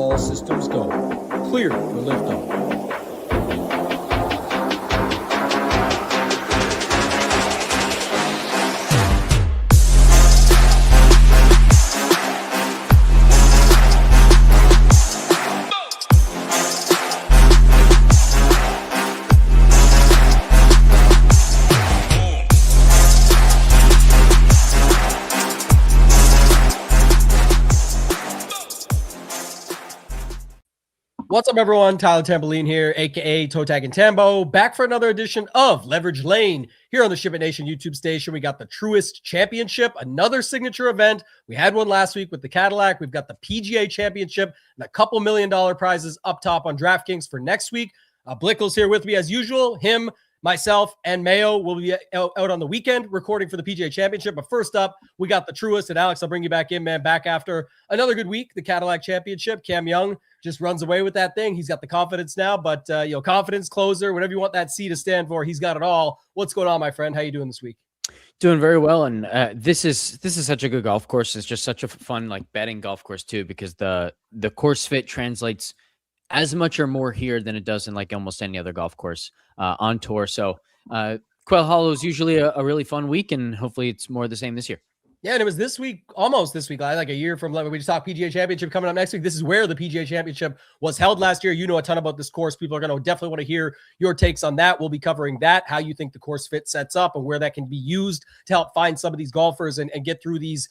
All systems go. Clear for liftoff. What's up, everyone? Tyler Tamboline here, aka ToeTagginTambo, back for another edition of Leverage Lane here on the Ship It Nation YouTube station. We got the Truist Championship, another signature event. We had one last week with the Cadillac. We've got the PGA Championship and a couple $1 million prizes up top on DraftKings for next week. Blickle's here with me as usual. Him, myself, and Mayo will be out on the weekend recording for the PGA Championship. But first up, we got the Truist. And Alex, I'll bring you back in, man, back after another good week, the Cadillac Championship. Cam Young just runs away with that thing. He's got the confidence now, but confidence, closer, whatever you want that C to stand for, he's got it all. What's going on, my friend? How you doing this week? Doing very well, and this is such a good golf course. It's just such a fun betting golf course too, because the course fit translates as much or more here than it does in almost any other golf course on tour. So Quail Hollow is usually a really fun week, and hopefully it's more the same this year. Yeah, and it was this week, almost this week, like a year from we just talked PGA Championship coming up next week. This is where the PGA Championship was held last year. You know a ton about this course. People are going to definitely want to hear your takes on that. We'll be covering that, how you think the course fit sets up and where that can be used to help find some of these golfers and get through these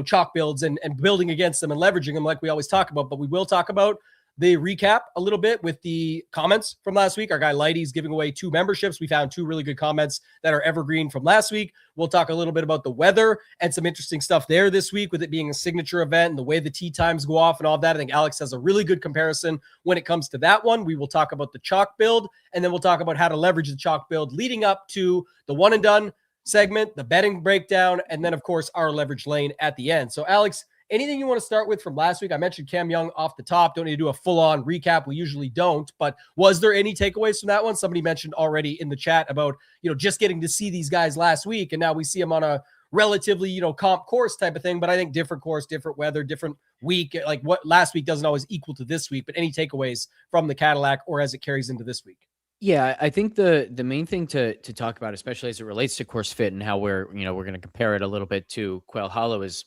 chalk builds and building against them and leveraging them like we always talk about. But we will talk about the recap a little bit with the comments from last week. Our guy Lighty's giving away 2 memberships. We found 2 really good comments that are evergreen from last week. We'll talk a little bit about the weather and some interesting stuff there this week with it being a signature event and the way the tee times go off and all that. I think Alex has a really good comparison when it comes to that one. We will talk about the chalk build, and then we'll talk about how to leverage the chalk build leading up to the one and done segment, the betting breakdown, and then of course our leverage lane at the end. So Alex, anything you want to start with from last week? I mentioned Cam Young off the top. Don't need to do a full-on recap. We usually don't. But was there any takeaways from that one? Somebody mentioned already in the chat about, just getting to see these guys last week. And now we see them on a relatively, comp course type of thing. But I think different course, different weather, different week. Like what last week doesn't always equal to this week. But any takeaways from the Cadillac or as it carries into this week? Yeah, I think the main thing to talk about, especially as it relates to course fit and how we're going to compare it a little bit to Quail Hollow, is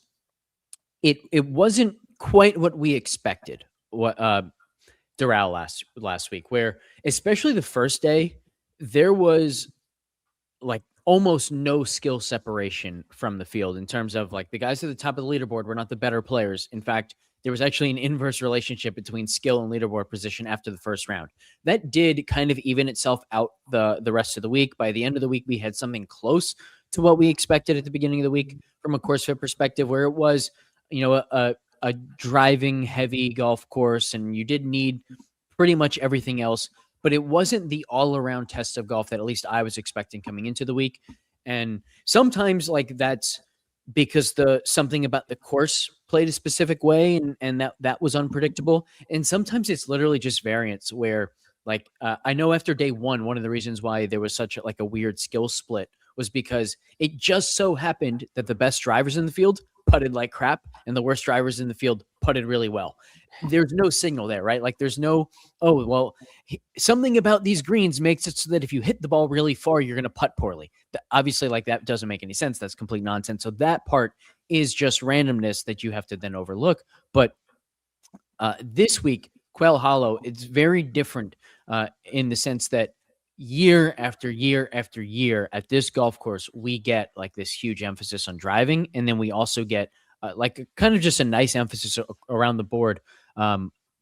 it wasn't quite what we expected. Doral last week, where especially the first day, there was almost no skill separation from the field in terms of the guys at the top of the leaderboard were not the better players. In fact, there was actually an inverse relationship between skill and leaderboard position after the first round. That did kind of even itself out the rest of the week. By the end of the week, we had something close to what we expected at the beginning of the week from a course fit perspective, where it was a driving heavy golf course, and you did need pretty much everything else, but it wasn't the all around test of golf that at least I was expecting coming into the week. And sometimes that's because something about the course played a specific way and that was unpredictable. And sometimes it's literally just variance where I know after day one of the reasons why there was such a weird skill split was because it just so happened that the best drivers in the field putted like crap and the worst drivers in the field putted really well. There's no signal there, right? There's no, something about these greens makes it so that if you hit the ball really far, you're going to putt poorly. Obviously, that doesn't make any sense. That's complete nonsense. So that part is just randomness that you have to then overlook. But this week, Quail Hollow, it's very different in the sense that year after year after year at this golf course, we get this huge emphasis on driving. And then we also get kind of just a nice emphasis around the board.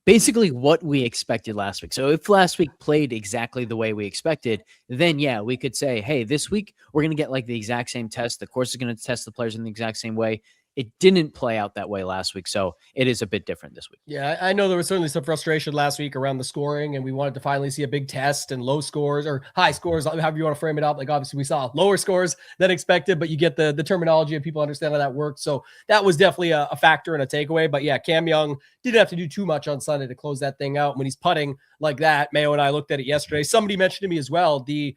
Basically what we expected last week. So if last week played exactly the way we expected, then yeah, we could say, hey, this week we're going to get the exact same test. The course is going to test the players in the exact same way. It didn't play out that way last week, so it is a bit different this week. Yeah, I know there was certainly some frustration last week around the scoring, and we wanted to finally see a big test and low scores or high scores, however you want to frame it up. Obviously, we saw lower scores than expected, but you get the terminology and people understand how that works. So that was definitely a factor and a takeaway. But yeah, Cam Young didn't have to do too much on Sunday to close that thing out. When he's putting like that, Mayo and I looked at it yesterday. Somebody mentioned to me as well, the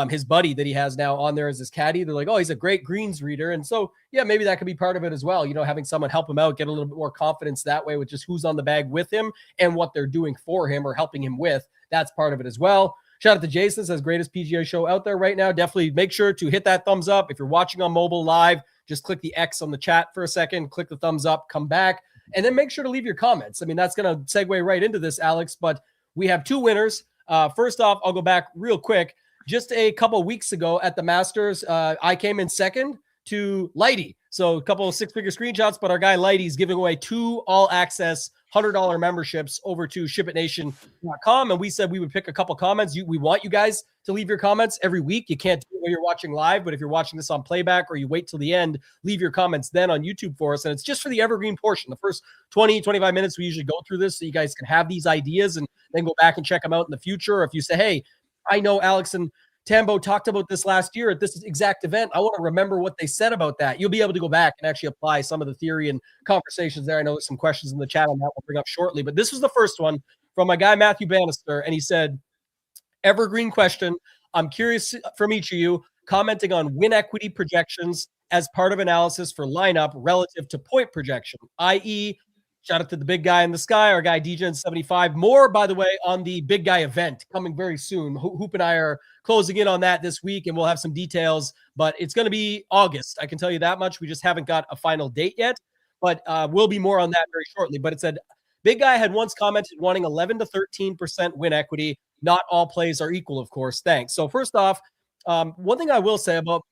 his buddy that he has now on there as his caddy. They're like, oh, he's a great greens reader. And so, yeah, maybe that could be part of it as well. Having someone help him out, get a little bit more confidence that way with just who's on the bag with him and what they're doing for him or helping him with. That's part of it as well. Shout out to Jason, says greatest PGA show out there right now. Definitely make sure to hit that thumbs up. If you're watching on mobile live, just click the X on the chat for a second, click the thumbs up, come back, and then make sure to leave your comments. I mean, that's going to segue right into this, Alex, but we have two winners. First off, I'll go back real quick. Just a couple weeks ago at the Masters, I came in second to Lighty. So a couple of six-figure screenshots, but our guy Lighty's giving away 2 all-access $100 memberships over to shipitnation.com. And we said we would pick a couple comments. We want you guys to leave your comments every week. You can't do it when you're watching live, but if you're watching this on playback or you wait till the end, leave your comments then on YouTube for us. And it's just for the Evergreen portion. The first 20, 25 minutes, we usually go through this so you guys can have these ideas and then go back and check them out in the future. Or if you say, hey, I know Alex and Tambo talked about this last year at this exact event, I want to remember what they said about that. You'll be able to go back and actually apply some of the theory and conversations there. I know there's some questions in the chat on that we'll bring up shortly, but this was the first one from my guy, Matthew Bannister. And he said, Evergreen question. I'm curious from each of you commenting on win equity projections as part of analysis for lineup relative to point projection, i.e., shout out to the big guy in the sky, our guy DGen75. More, by the way, on the big guy event coming very soon. Hoop and I are closing in on that this week, and we'll have some details, but it's going to be August. I can tell you that much. We just haven't got a final date yet, but we'll be more on that very shortly. But it said, big guy had once commented wanting 11 to 13% win equity. Not all plays are equal, of course. Thanks. So first off, one thing I will say about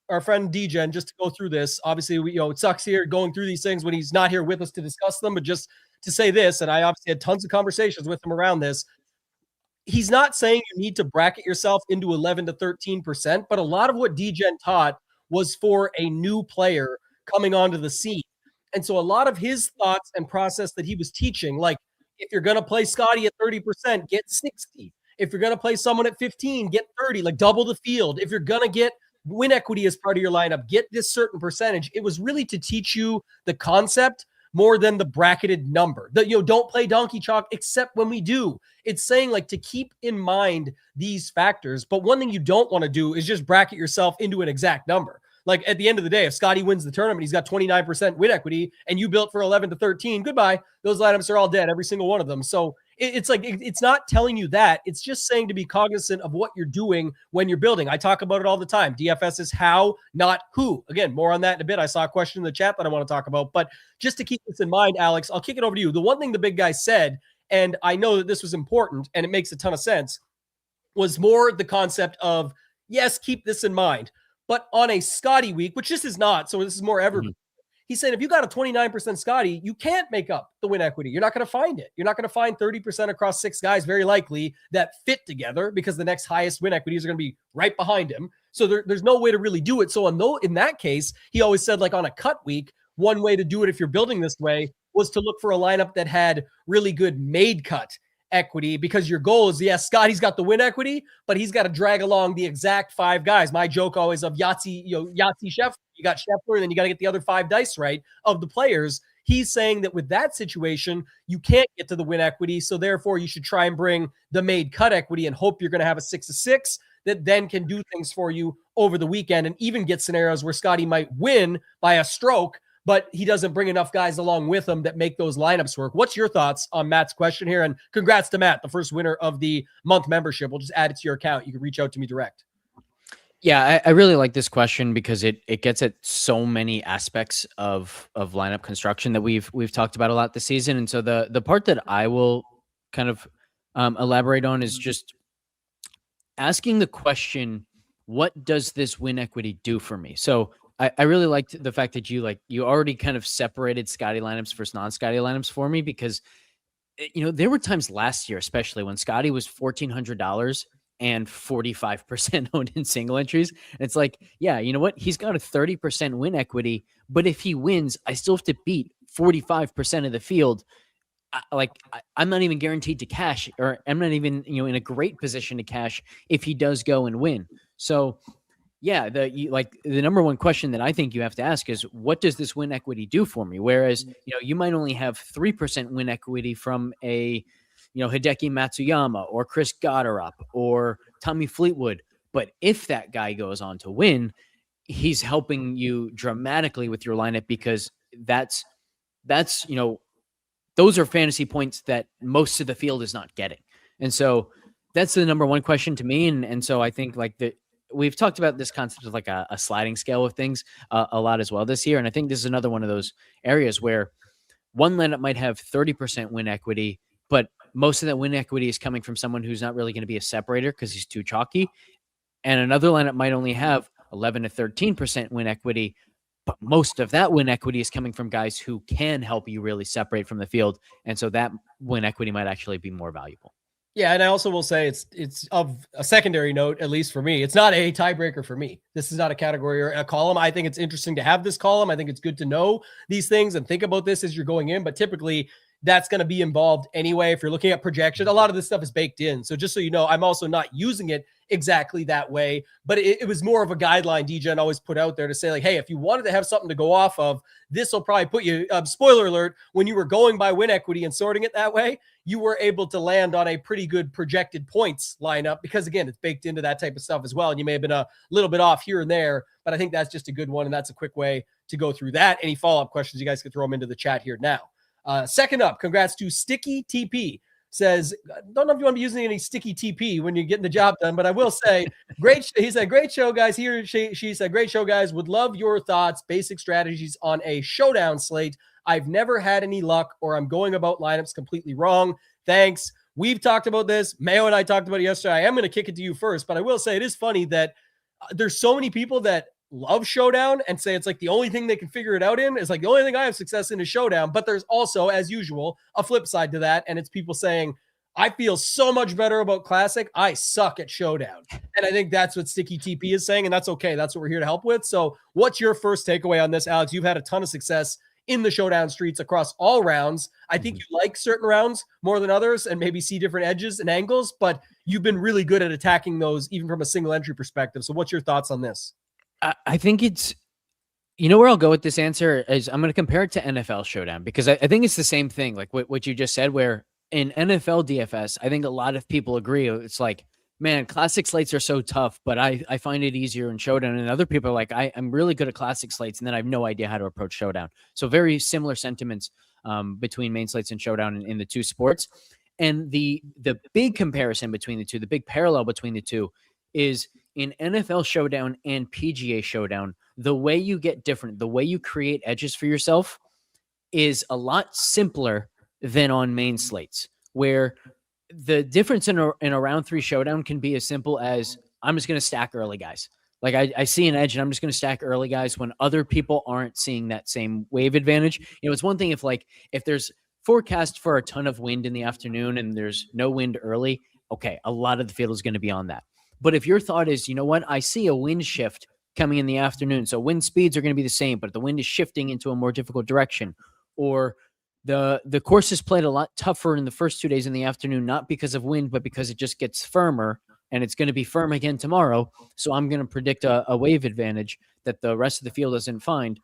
our friend DGen, just to go through this, obviously, it sucks here going through these things when he's not here with us to discuss them, but just to say this, and I obviously had tons of conversations with him around this, he's not saying you need to bracket yourself into 11 to 13%, but a lot of what DGen taught was for a new player coming onto the scene. And so a lot of his thoughts and process that he was teaching, like if you're going to play Scotty at 30%, get 60. If you're going to play someone at 15, get 30, like double the field. If you're going to get win equity as part of your lineup, get this certain percentage. It was really to teach you the concept more than the bracketed number. Don't play donkey chalk except when we do. It's saying like to keep in mind these factors. But one thing you don't want to do is just bracket yourself into an exact number. Like at the end of the day, if Scotty wins the tournament, he's got 29% win equity and you built for 11 to 13, goodbye. Those lineups are all dead, every single one of them. So it's like, it's not telling you that. It's just saying to be cognizant of what you're doing when you're building. I talk about it all the time. DFS is how, not who. Again, more on that in a bit. I saw a question in the chat that I want to talk about, but just to keep this in mind, Alex, I'll kick it over to you. The one thing the big guy said, and I know that this was important and it makes a ton of sense, was more the concept of, yes, keep this in mind. But on a Scotty week, which this is not, so this is more Evergreen. He said, if you got a 29% Scotty, you can't make up the win equity. You're not going to find it. You're not going to find 30% across 6 guys, very likely, that fit together because the next highest win equities are going to be right behind him. So there's no way to really do it. So in that case, he always said, like on a cut week, one way to do it if you're building this way was to look for a lineup that had really good made cut equity, because your goal is, yes, Scotty's got the win equity, but he's got to drag along the exact 5 guys. My joke always of Yahtzee, Scheffler, you got Scheffler, and then you got to get the other 5 dice right of the players. He's saying that with that situation, you can't get to the win equity, so therefore you should try and bring the made cut equity and hope you're going to have a 6 of 6 that then can do things for you over the weekend and even get scenarios where Scotty might win by a stroke, but he doesn't bring enough guys along with him that make those lineups work. What's your thoughts on Matt's question here? And congrats to Matt, the first winner of the month membership. We'll just add it to your account. You can reach out to me direct. Yeah, I really like this question because it gets at so many aspects of lineup construction that we've talked about a lot this season. And so the part that I will kind of elaborate on is just asking the question, what does this win equity do for me? So I really liked the fact that you already kind of separated Scotty lineups versus non-Scotty lineups for me, because there were times last year, especially when Scotty was $1,400 and 45% owned in single entries. And it's like, yeah, you know what? He's got a 30% win equity, but if he wins, I still have to beat 45% of the field. I'm not even guaranteed to cash, or I'm not even, in a great position to cash if he does go and win. So yeah, the number one question that I think you have to ask is, what does this win equity do for me? Whereas, you might only have 3% win equity from a, Hideki Matsuyama or Chris Gotterup or Tommy Fleetwood. But if that guy goes on to win, he's helping you dramatically with your lineup, because that's, those are fantasy points that most of the field is not getting. And so that's the number one question to me. And so I think we've talked about this concept of like a sliding scale of things a lot as well this year. And I think this is another one of those areas where one lineup might have 30% win equity, but most of that win equity is coming from someone who's not really going to be a separator because he's too chalky. And another lineup might only have 11 to 13% win equity, but most of that win equity is coming from guys who can help you really separate from the field. And so that win equity might actually be more valuable. Yeah, and I also will say it's of a secondary note, at least for me. It's not a tiebreaker for me. This is not a category or a column. I think it's interesting to have this column. I think it's good to know these things and think about this as you're going in, but typically that's going to be involved anyway. If you're looking at projection, a lot of this stuff is baked in. So just so you know, I'm also not using it exactly that way, but it was more of a guideline DGen always put out there to say like, hey, if you wanted to have something to go off of, this will probably put you, spoiler alert, when you were going by win equity and sorting it that way, you were able to land on a pretty good projected points lineup, because again, it's baked into that type of stuff as well. And you may have been a little bit off here and there, but I think that's just a good one. And that's a quick way to go through that. Any follow-up questions, you guys can throw them into the chat here now. Second up, congrats to Sticky TP. Says, don't know if you want to be using any sticky TP when you're getting the job done, but I will say, he said, great show, guys. She said, great show, guys. Would love your thoughts, basic strategies on a showdown slate. I've never had any luck, or I'm going about lineups completely wrong. Thanks. We've talked about this. Mayo and I talked about it yesterday. I am going to kick it to you first, but I will say it is funny that there's so many people that love Showdown and say it's like the only thing they can figure it out in. Is like the only thing I have success in is Showdown. But there's also, as usual, a flip side to that. And it's people saying, I feel so much better about Classic. I suck at Showdown. And I think that's what Sticky TP is saying. And that's okay. That's what we're here to help with. So what's your first takeaway on this, Alex? You've had a ton of success in the Showdown streets across all rounds. I think you like certain rounds more than others and maybe see different edges and angles, but you've been really good at attacking those even from a single entry perspective. So what's your thoughts on this? I think it's, where I'll go with this answer is I'm going to compare it to NFL Showdown, because I think it's the same thing. Like what you just said, where in NFL DFS, I think a lot of people agree. It's like, man, classic slates are so tough, but I find it easier in Showdown. And other people are like, I'm really good at classic slates, and then I have no idea how to approach Showdown. So very similar sentiments between main slates and Showdown in the two sports. And the big comparison between the two, the big parallel between the two is in NFL Showdown and PGA Showdown, the way you get different, the way you create edges for yourself is a lot simpler than on main slates, where the difference in a round 3 Showdown can be as simple as, I'm just going to stack early guys. Like I see an edge and I'm just going to stack early guys when other people aren't seeing that same wave advantage. It's one thing if there's forecast for a ton of wind in the afternoon and there's no wind early, okay, a lot of the field is going to be on that. But if your thought is, I see a wind shift coming in the afternoon, so wind speeds are going to be the same, but the wind is shifting into a more difficult direction, or the course is played a lot tougher in the first 2 days in the afternoon, not because of wind, but because it just gets firmer, and it's going to be firm again tomorrow. So I'm going to predict a wave advantage that the rest of the field doesn't find.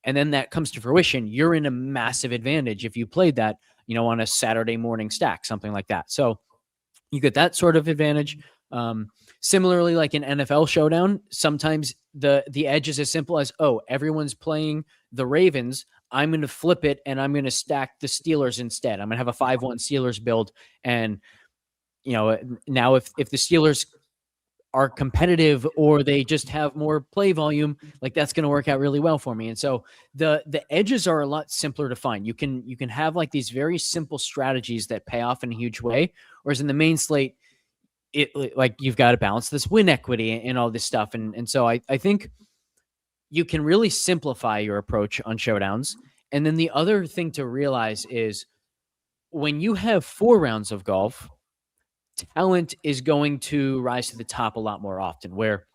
And then that comes to fruition. You're in a massive advantage if you played that, on a Saturday morning stack, something like that. So you get that sort of advantage. Similarly, like in NFL Showdown, sometimes the edge is as simple as, everyone's playing the Ravens. I'm going to flip it and I'm going to stack the Steelers instead. I'm going to have a 5-1 Steelers build. And, now if the Steelers are competitive or they just have more play volume, like that's going to work out really well for me. And so the edges are a lot simpler to find. You can have like these very simple strategies that pay off in a huge way. Whereas in the main slate, like you've got to balance this win equity and all this stuff. And so I think you can really simplify your approach on Showdowns. And then the other thing to realize is when you have 4 rounds of golf, talent is going to rise to the top a lot more often, where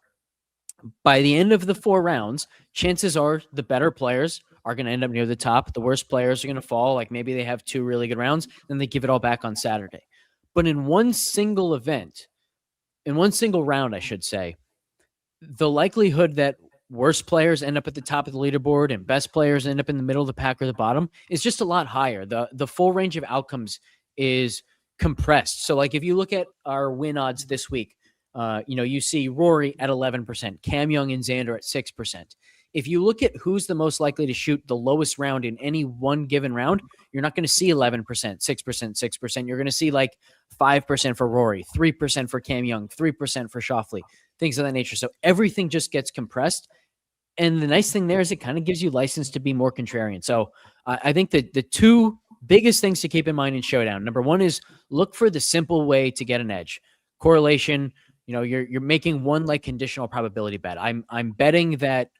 by the end of the 4 rounds, chances are the better players are going to end up near the top. The worst players are going to fall. Like maybe they have 2 really good rounds, then they give it all back on Saturday. But in one single event, in one single round, I should say, the likelihood that worst players end up at the top of the leaderboard and best players end up in the middle of the pack or the bottom is just a lot higher. The full range of outcomes is compressed. So like if you look at our win odds this week, You see Rory at 11%, Cam Young and Xander at 6%. If you look at who's the most likely to shoot the lowest round in any one given round, you're not going to see 11%, 6%, 6%. You're going to see like 5% for Rory, 3% for Cam Young, 3% for Schauffele, things of that nature. So everything just gets compressed. And the nice thing there is it kind of gives you license to be more contrarian. So I think that the two biggest things to keep in mind in Showdown, number one is look for the simple way to get an edge. Correlation, you're making one like conditional probability bet. I'm betting that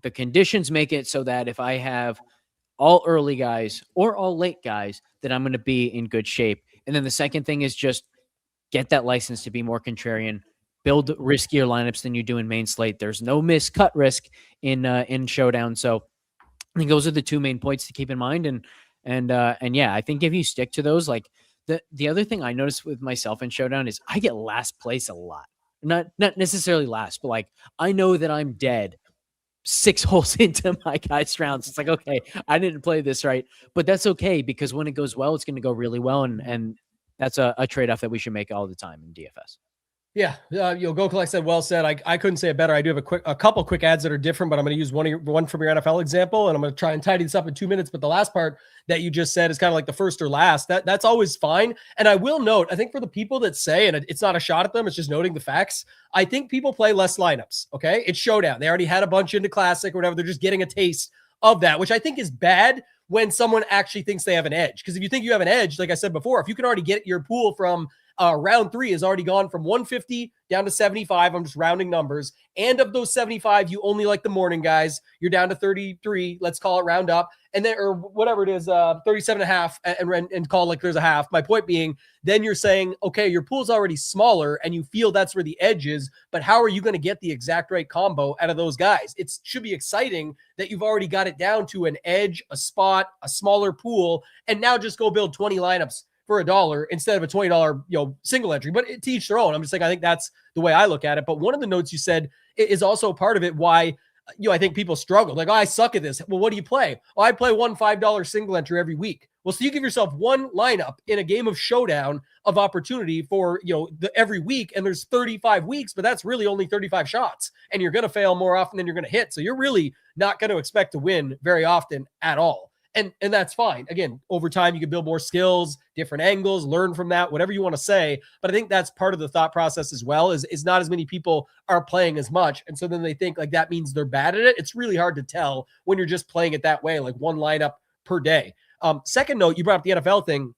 the conditions make it so that if I have all early guys or all late guys, that I'm going to be in good shape. And then the second thing is just get that license to be more contrarian, build riskier lineups than you do in main slate. There's no miscut risk in Showdown. So I think those are the two main points to keep in mind. And yeah, I think if you stick to those, like the other thing I noticed with myself in Showdown is I get last place a lot. Not necessarily last, but like I know that I'm dead 6 holes into my guys' rounds. It's like, okay, I didn't play this right, but that's okay because when it goes well, it's going to go really well. And that's a trade-off that we should make all the time in DFS. Yeah, Gokul, like I said, well said. I couldn't say it better. I do have a couple quick ads that are different, but I'm going to use one from your NFL example, and I'm going to try and tidy this up in 2 minutes. But the last part that you just said is kind of like the first or last. That's always fine. And I will note, I think for the people that say, and it's not a shot at them, it's just noting the facts. I think people play less lineups. Okay, it's Showdown. They already had a bunch into Classic or whatever. They're just getting a taste of that, which I think is bad when someone actually thinks they have an edge. Because if you think you have an edge, like I said before, if you can already get your pool from round 3 has already gone from 150 down to 75. I'm just rounding numbers. And of those 75, you only like the morning guys. You're down to 33. Let's call it round up. And then, or whatever it is, 37 and a half and call like there's a half. My point being, then you're saying, okay, your pool's already smaller and you feel that's where the edge is, but how are you going to get the exact right combo out of those guys? It should be exciting that you've already got it down to an edge, a spot, a smaller pool, and now just go build 20 lineups for $1 instead of a $20, single entry, but to each their own. I'm just saying, I think that's the way I look at it. But one of the notes you said is also part of it why, I think people struggle. Like, I suck at this. Well, what do you play? Oh, I play one $5 single entry every week. Well, so you give yourself one lineup in a game of Showdown of opportunity for, every week. And there's 35 weeks, but that's really only 35 shots. And you're going to fail more often than you're going to hit. So you're really not going to expect to win very often at all. And that's fine. Again, over time, you can build more skills, different angles, learn from that, whatever you want to say. But I think that's part of the thought process as well, is not as many people are playing as much. And so then they think like that means they're bad at it. It's really hard to tell when you're just playing it that way, like one lineup per day. Second note, you brought up the NFL thing.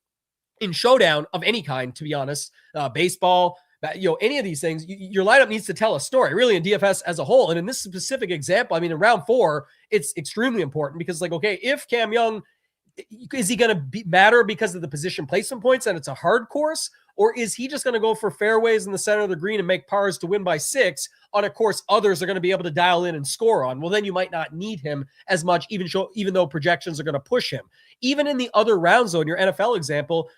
In Showdown of any kind, to be honest, baseball, any of these things, your lineup needs to tell a story, really, in DFS as a whole. And in this specific example, I mean, in round 4, it's extremely important because, like, okay, if Cam Young, is he going to matter because of the position placement points and it's a hard course? Or is he just going to go for fairways in the center of the green and make pars to win by 6 on a course others are going to be able to dial in and score on? Well, then you might not need him as much, even though projections are going to push him. Even in the other rounds, though, in your NFL example,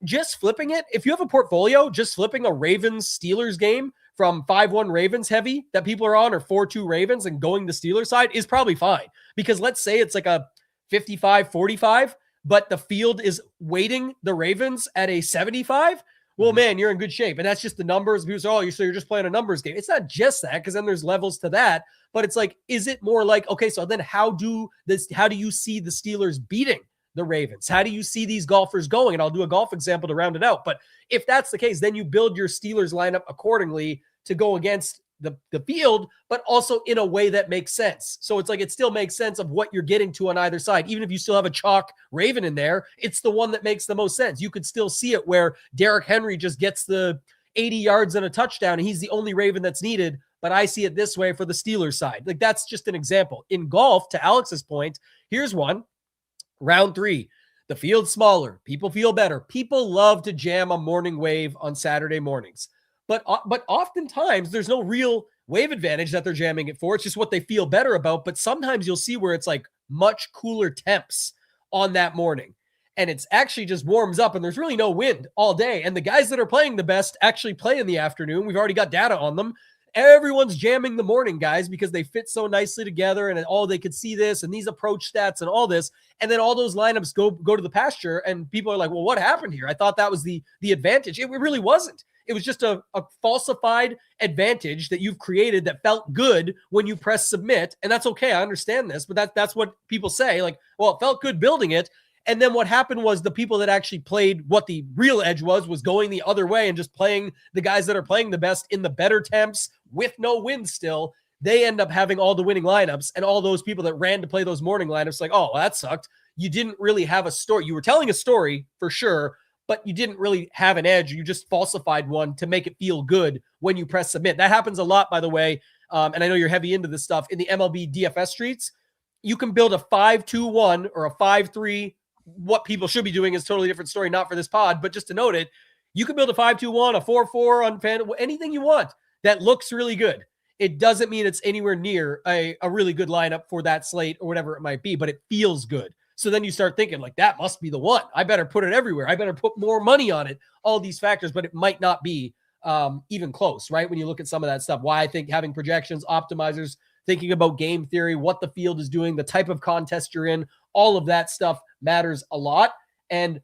just flipping it, if you have a portfolio, just flipping a Ravens-Steelers game from 5-1 Ravens heavy that people are on or 4-2 Ravens and going the Steelers side is probably fine. Because let's say it's like a 55-45, but the field is weighting the Ravens at a 75. Well, man, you're in good shape. And that's just the numbers. People say, so you're just playing a numbers game. It's not just that, because then there's levels to that. But it's like, is it more like, okay, so then how do you see the Steelers beating the Ravens? How do you see these golfers going? And I'll do a golf example to round it out. But if that's the case, then you build your Steelers lineup accordingly to go against the field, but also in a way that makes sense. So it's like, it still makes sense of what you're getting to on either side. Even if you still have a chalk Raven in there, it's the one that makes the most sense. You could still see it where Derrick Henry just gets the 80 yards and a touchdown and he's the only Raven that's needed. But I see it this way for the Steelers side. Like, that's just an example. In golf, to Alex's point, here's one. Round 3, the field's smaller. People feel better. People love to jam a morning wave on Saturday mornings. But oftentimes there's no real wave advantage that they're jamming it for. It's just what they feel better about. But sometimes you'll see where it's like much cooler temps on that morning. And it's actually just warms up and there's really no wind all day. And the guys that are playing the best actually play in the afternoon. We've already got data on them. Everyone's jamming the morning guys because they fit so nicely together and they could see this and these approach stats and all this. And then all those lineups go to the pasture and people are like, well, what happened here? I thought that was the advantage. It really wasn't. It was just a falsified advantage that you've created that felt good when you press submit. And that's okay. I understand this, but that's what people say. Like, well, it felt good building it. And then what happened was the people that actually played what the real edge was going the other way and just playing the guys that are playing the best in the better temps with no wins still. They end up having all the winning lineups, and all those people that ran to play those morning lineups like, oh, well, that sucked. You didn't really have a story. You were telling a story for sure, but you didn't really have an edge. You just falsified one to make it feel good when you press submit. That happens a lot, by the way. And I know you're heavy into this stuff in the MLB DFS streets. You can build a 5-2-1 or a 5-3. What people should be doing is a totally different story, not for this pod, but just to note it, you can build a 5-2-1, a 4-4 on FanDuel, anything you want that looks really good. It doesn't mean it's anywhere near a really good lineup for that slate or whatever it might be, but it feels good. So then you start thinking like, that must be the one. I better put it everywhere. I better put more money on it. All these factors, but it might not be even close, right? When you look at some of that stuff, why I think having projections, optimizers, thinking about game theory, what the field is doing, the type of contest you're in, all of that stuff matters a lot. And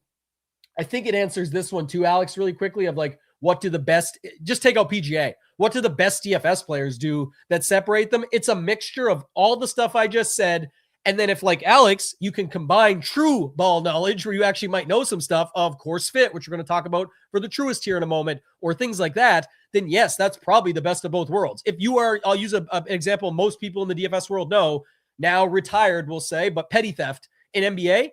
I think it answers this one too, Alex, really quickly of like, what do the best, just take out PGA. What do the best DFS players do that separate them? It's a mixture of all the stuff I just said. And then if like Alex, you can combine true ball knowledge where you actually might know some stuff of course fit, which we're going to talk about for the Truist here in a moment, or things like that, then yes, that's probably the best of both worlds. If you are, I'll use an example most people in the DFS world know, now retired, we'll say, but petty theft in NBA,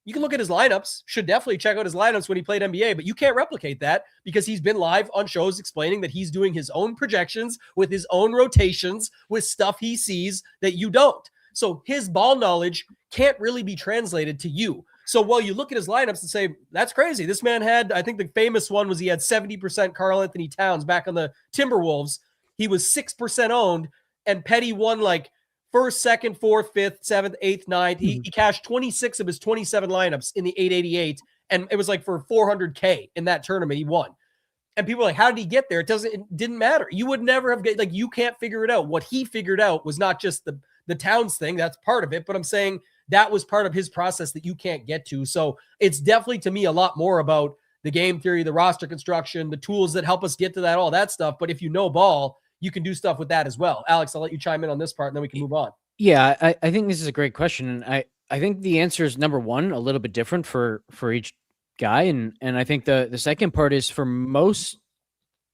you can look at his lineups, should definitely check out his lineups when he played NBA, but you can't replicate that because he's been live on shows explaining that he's doing his own projections with his own rotations with stuff he sees that you don't. So his ball knowledge can't really be translated to you. So while you look at his lineups and say, that's crazy. This man had, I think the famous one was he had 70% Karl Anthony Towns back on the Timberwolves. He was 6% owned and Petty won like first, second, fourth, fifth, seventh, eighth, ninth. He cashed 26 of his 27 lineups in the 888. And it was like for 400K in that tournament he won. And people are like, how did he get there? It didn't matter. You would never have, like, you can't figure it out. What he figured out was not just the Towns thing. That's part of it. But I'm saying that was part of his process that you can't get to. So it's definitely, to me, a lot more about the game theory, the roster construction, the tools that help us get to that, all that stuff. But if you know ball, you can do stuff with that as well. Alex, I'll let you chime in on this part and then we can move on. Yeah, I think this is a great question. And I think the answer is number one, a little bit different for each guy. And I think the second part is for most,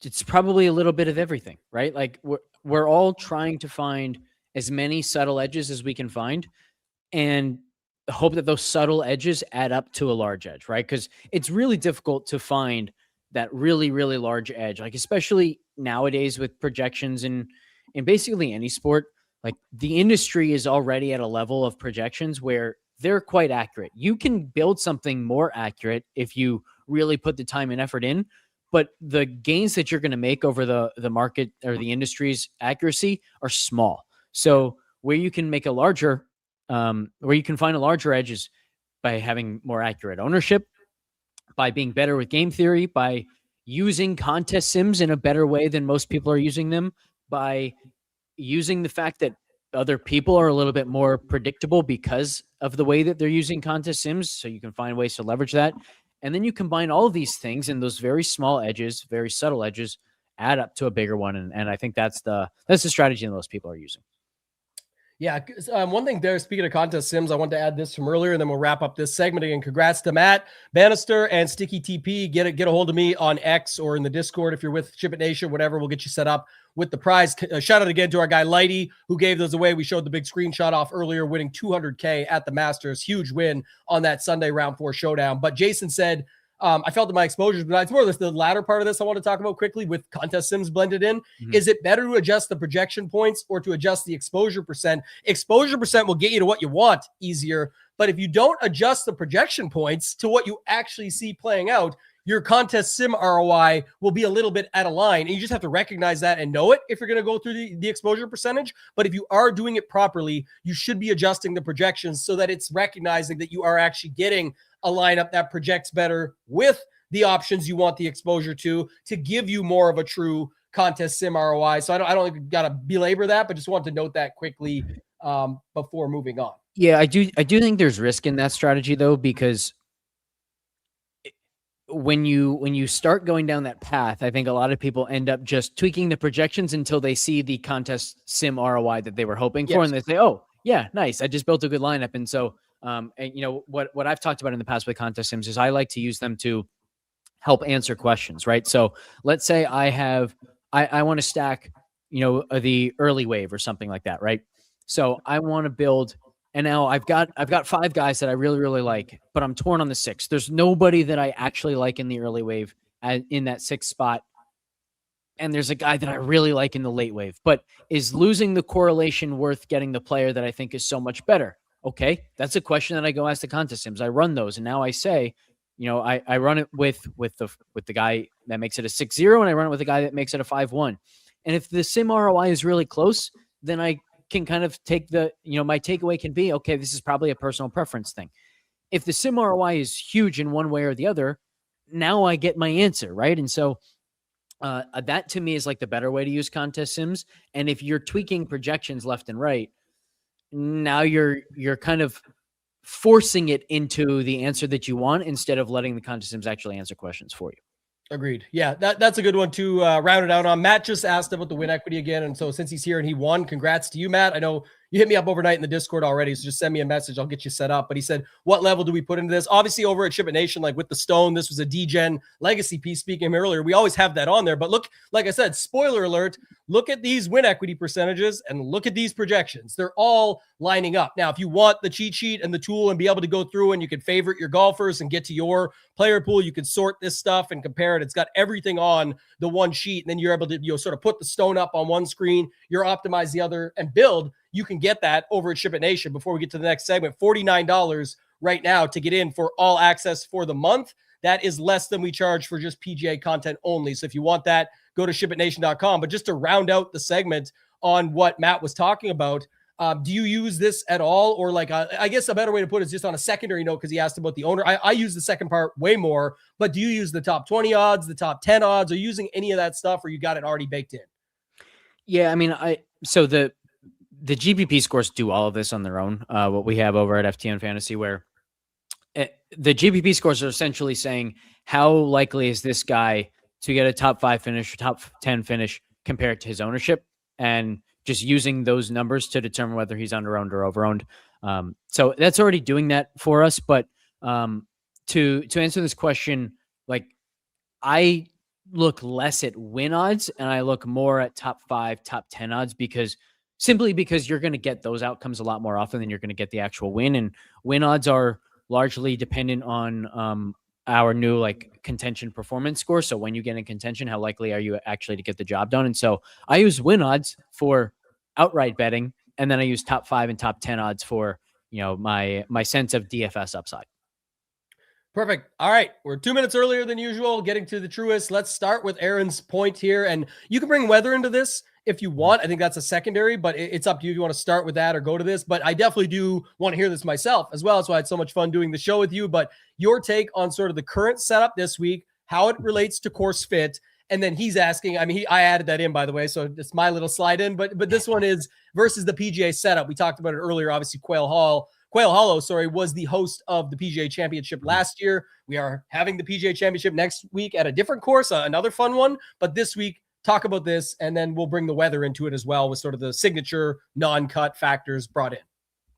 it's probably a little bit of everything, right? Like we're all trying to find as many subtle edges as we can find and hope that those subtle edges add up to a large edge, right? Because it's really difficult to find that really, really large edge, like especially nowadays with projections in basically any sport. Like the industry is already at a level of projections where they're quite accurate. You can build something more accurate if you really put the time and effort in, but the gains that you're going to make over the market or the industry's accuracy are small. So where you can make a larger, where you can find a larger edge is by having more accurate ownership, by being better with game theory, by using contest sims in a better way than most people are using them, by using the fact that other people are a little bit more predictable because of the way that they're using contest sims. So you can find ways to leverage that. And then you combine all of these things and those very small edges, very subtle edges add up to a bigger one. And I think that's the strategy that most people are using. Yeah. One thing there, speaking of contest sims, I want to add this from earlier, and then we'll wrap up this segment again. Congrats to Matt Bannister and Sticky TP. Get a hold of me on X or in the Discord if you're with Ship It Nation, whatever. We'll get you set up with the prize. Shout out again to our guy Lighty, who gave those away. We showed the big screenshot off earlier, winning $200K at the Masters. Huge win on that Sunday round 4 showdown. But Jason said, I felt that my exposures, but it's more or less the latter part of this I want to talk about quickly with contest sims blended in. Mm-hmm. Is it better to adjust the projection points or to adjust the exposure percent? Exposure percent will get you to what you want easier, but if you don't adjust the projection points to what you actually see playing out, your contest sim ROI will be a little bit out of line. And you just have to recognize that and know it if you're going to go through the exposure percentage. But if you are doing it properly, you should be adjusting the projections so that it's recognizing that you are actually getting a lineup that projects better with the options you want the exposure to give you more of a true contest sim ROI. So I don't got to belabor that, but just want to note that quickly before moving on. Yeah, I do think there's risk in that strategy though, because when you start going down that path, I think a lot of people end up just tweaking the projections until they see the contest sim ROI that they were hoping for, Yes. and they say, "Oh, yeah, nice. I just built a good lineup." And so, and what I've talked about in the past with contest sims is I like to use them to help answer questions, right? So let's say I want to stack, the early wave or something like that, right? So I want to build, and now I've got 5 guys that I really, really like, but I'm torn on the 6. There's nobody that I actually like in the early wave in that 6th spot. And there's a guy that I really like in the late wave, but is losing the correlation worth getting the player that I think is so much better? Okay. That's a question that I go ask the contest sims. I run those. And now I say, I run it with the guy that makes it a 6-0, and I run it with the guy that makes it a 5-1. And if the sim ROI is really close, then I can kind of take my takeaway can be, okay, this is probably a personal preference thing. If the sim ROI is huge in one way or the other, now I get my answer, right? And so that to me is like the better way to use contest sims. And if you're tweaking projections left and right, now you're kind of forcing it into the answer that you want instead of letting the contest sims actually answer questions for you. Agreed. Yeah, that's a good one to round it out on. Matt just asked about the win equity again. And so since he's here and he won, congrats to you, Matt. I know you hit me up overnight in the Discord already, so just send me a message. I'll get you set up. But he said, what level do we put into this? Obviously, over at Ship It Nation, like with the Stone, this was a D-Gen legacy piece. Speaking of him earlier, we always have that on there. But look, like I said, spoiler alert, look at these win equity percentages and look at these projections. They're all lining up. Now, if you want the cheat sheet and the tool and be able to go through and you can favorite your golfers and get to your player pool, you can sort this stuff and compare it. It's got everything on the one sheet. And then you're able to sort of put the Stone up on one screen, you're optimize the other and build. You can get that over at Ship It Nation. Before we get to the next segment, $49 right now to get in for all access for the month. That is less than we charge for just PGA content only. So if you want that, go to shipitnation.com. But just to round out the segment on what Matt was talking about, do you use this at all? Or like, I guess a better way to put it is just on a secondary note, because he asked about the owner. I use the second part way more, but do you use the top 20 odds, the top 10 odds? Are you using any of that stuff, or you got it already baked in? Yeah, I mean, so the GPP scores do all of this on their own. What we have over at FTN Fantasy, where the GPP scores are essentially saying how likely is this guy to get a top 5 finish or top 10 finish compared to his ownership, and just using those numbers to determine whether he's under-owned or over-owned. So that's already doing that for us. But to answer this question, like, I look less at win odds and I look more at top 5, top 10 odds, because you're going to get those outcomes a lot more often than you're going to get the actual win. And win odds are largely dependent on our new like contention performance score. So when you get in contention, how likely are you actually to get the job done? And so I use win odds for outright betting, and then I use top 5 and top 10 odds for, my sense of DFS upside. Perfect. All right. We're 2 minutes earlier than usual, getting to the Truist. Let's start with Aaron's point here. And you can bring weather into this if you want. I think that's a secondary, but it's up to you if you want to start with that or go to this. But I definitely do want to hear this myself as well. That's why I had so much fun doing the show with you. But your take on sort of the current setup this week, how it relates to course fit. And then he's asking, I added that in, by the way, so it's my little slide in, but this one is versus the PGA setup. We talked about it earlier. Obviously, Quail Hollow, was the host of the PGA Championship last year. We are having the PGA Championship next week at a different course, another fun one. But this week, talk about this, and then we'll bring the weather into it as well with sort of the signature non-cut factors brought in.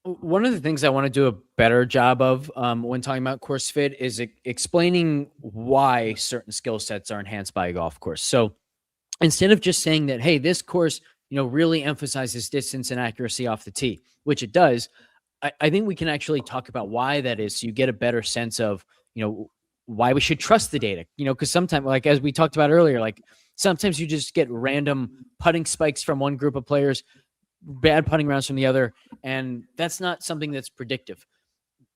One of the things I want to do a better job of when talking about course fit is explaining why certain skill sets are enhanced by a golf course. So instead of just saying that, hey, this course, really emphasizes distance and accuracy off the tee, which it does, I think we can actually talk about why that is, so you get a better sense of, why we should trust the data, because sometimes, like, as we talked about earlier, like sometimes you just get random putting spikes from one group of players, bad putting rounds from the other, and that's not something that's predictive.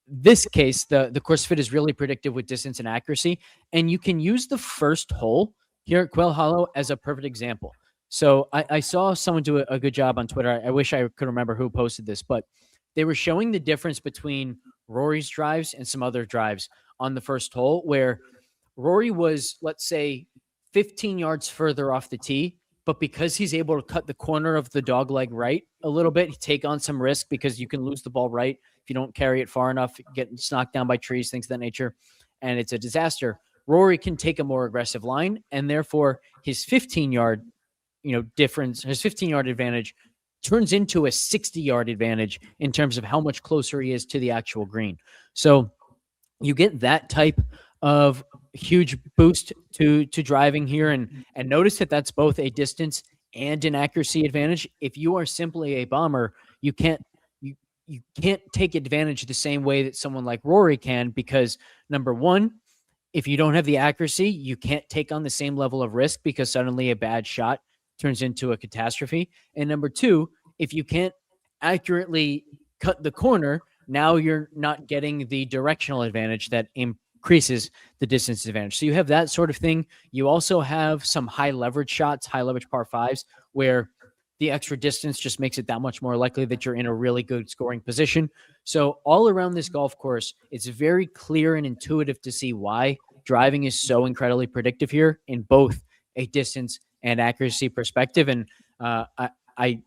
This case, the course fit is really predictive with distance and accuracy, and you can use the first hole here at Quail Hollow as a perfect example. So I saw someone do a good job on Twitter. I wish I could remember who posted this, but they were showing the difference between Rory's drives and some other drives on the first hole, where Rory was, let's say, 15 yards further off the tee, but because he's able to cut the corner of the dog leg right a little bit, take on some risk, because you can lose the ball right if you don't carry it far enough, get knocked down by trees, things of that nature, and it's a disaster. Rory can take a more aggressive line, and therefore his 15-yard, difference, his 15-yard advantage turns into a 60-yard advantage in terms of how much closer he is to the actual green. So you get that type of huge boost to driving here, and notice that that's both a distance and an accuracy advantage. If you are simply a bomber, you can't take advantage the same way that someone like Rory can, because number one, if you don't have the accuracy, you can't take on the same level of risk because suddenly a bad shot turns into a catastrophe. And number two, if you can't accurately cut the corner, now you're not getting the directional advantage that increases the distance advantage. So you have that sort of thing. You also have some high leverage shots, high leverage par fives, where the extra distance just makes it that much more likely that you're in a really good scoring position. So all around this golf course, it's very clear and intuitive to see why driving is so incredibly predictive here in both a distance and accuracy perspective. And I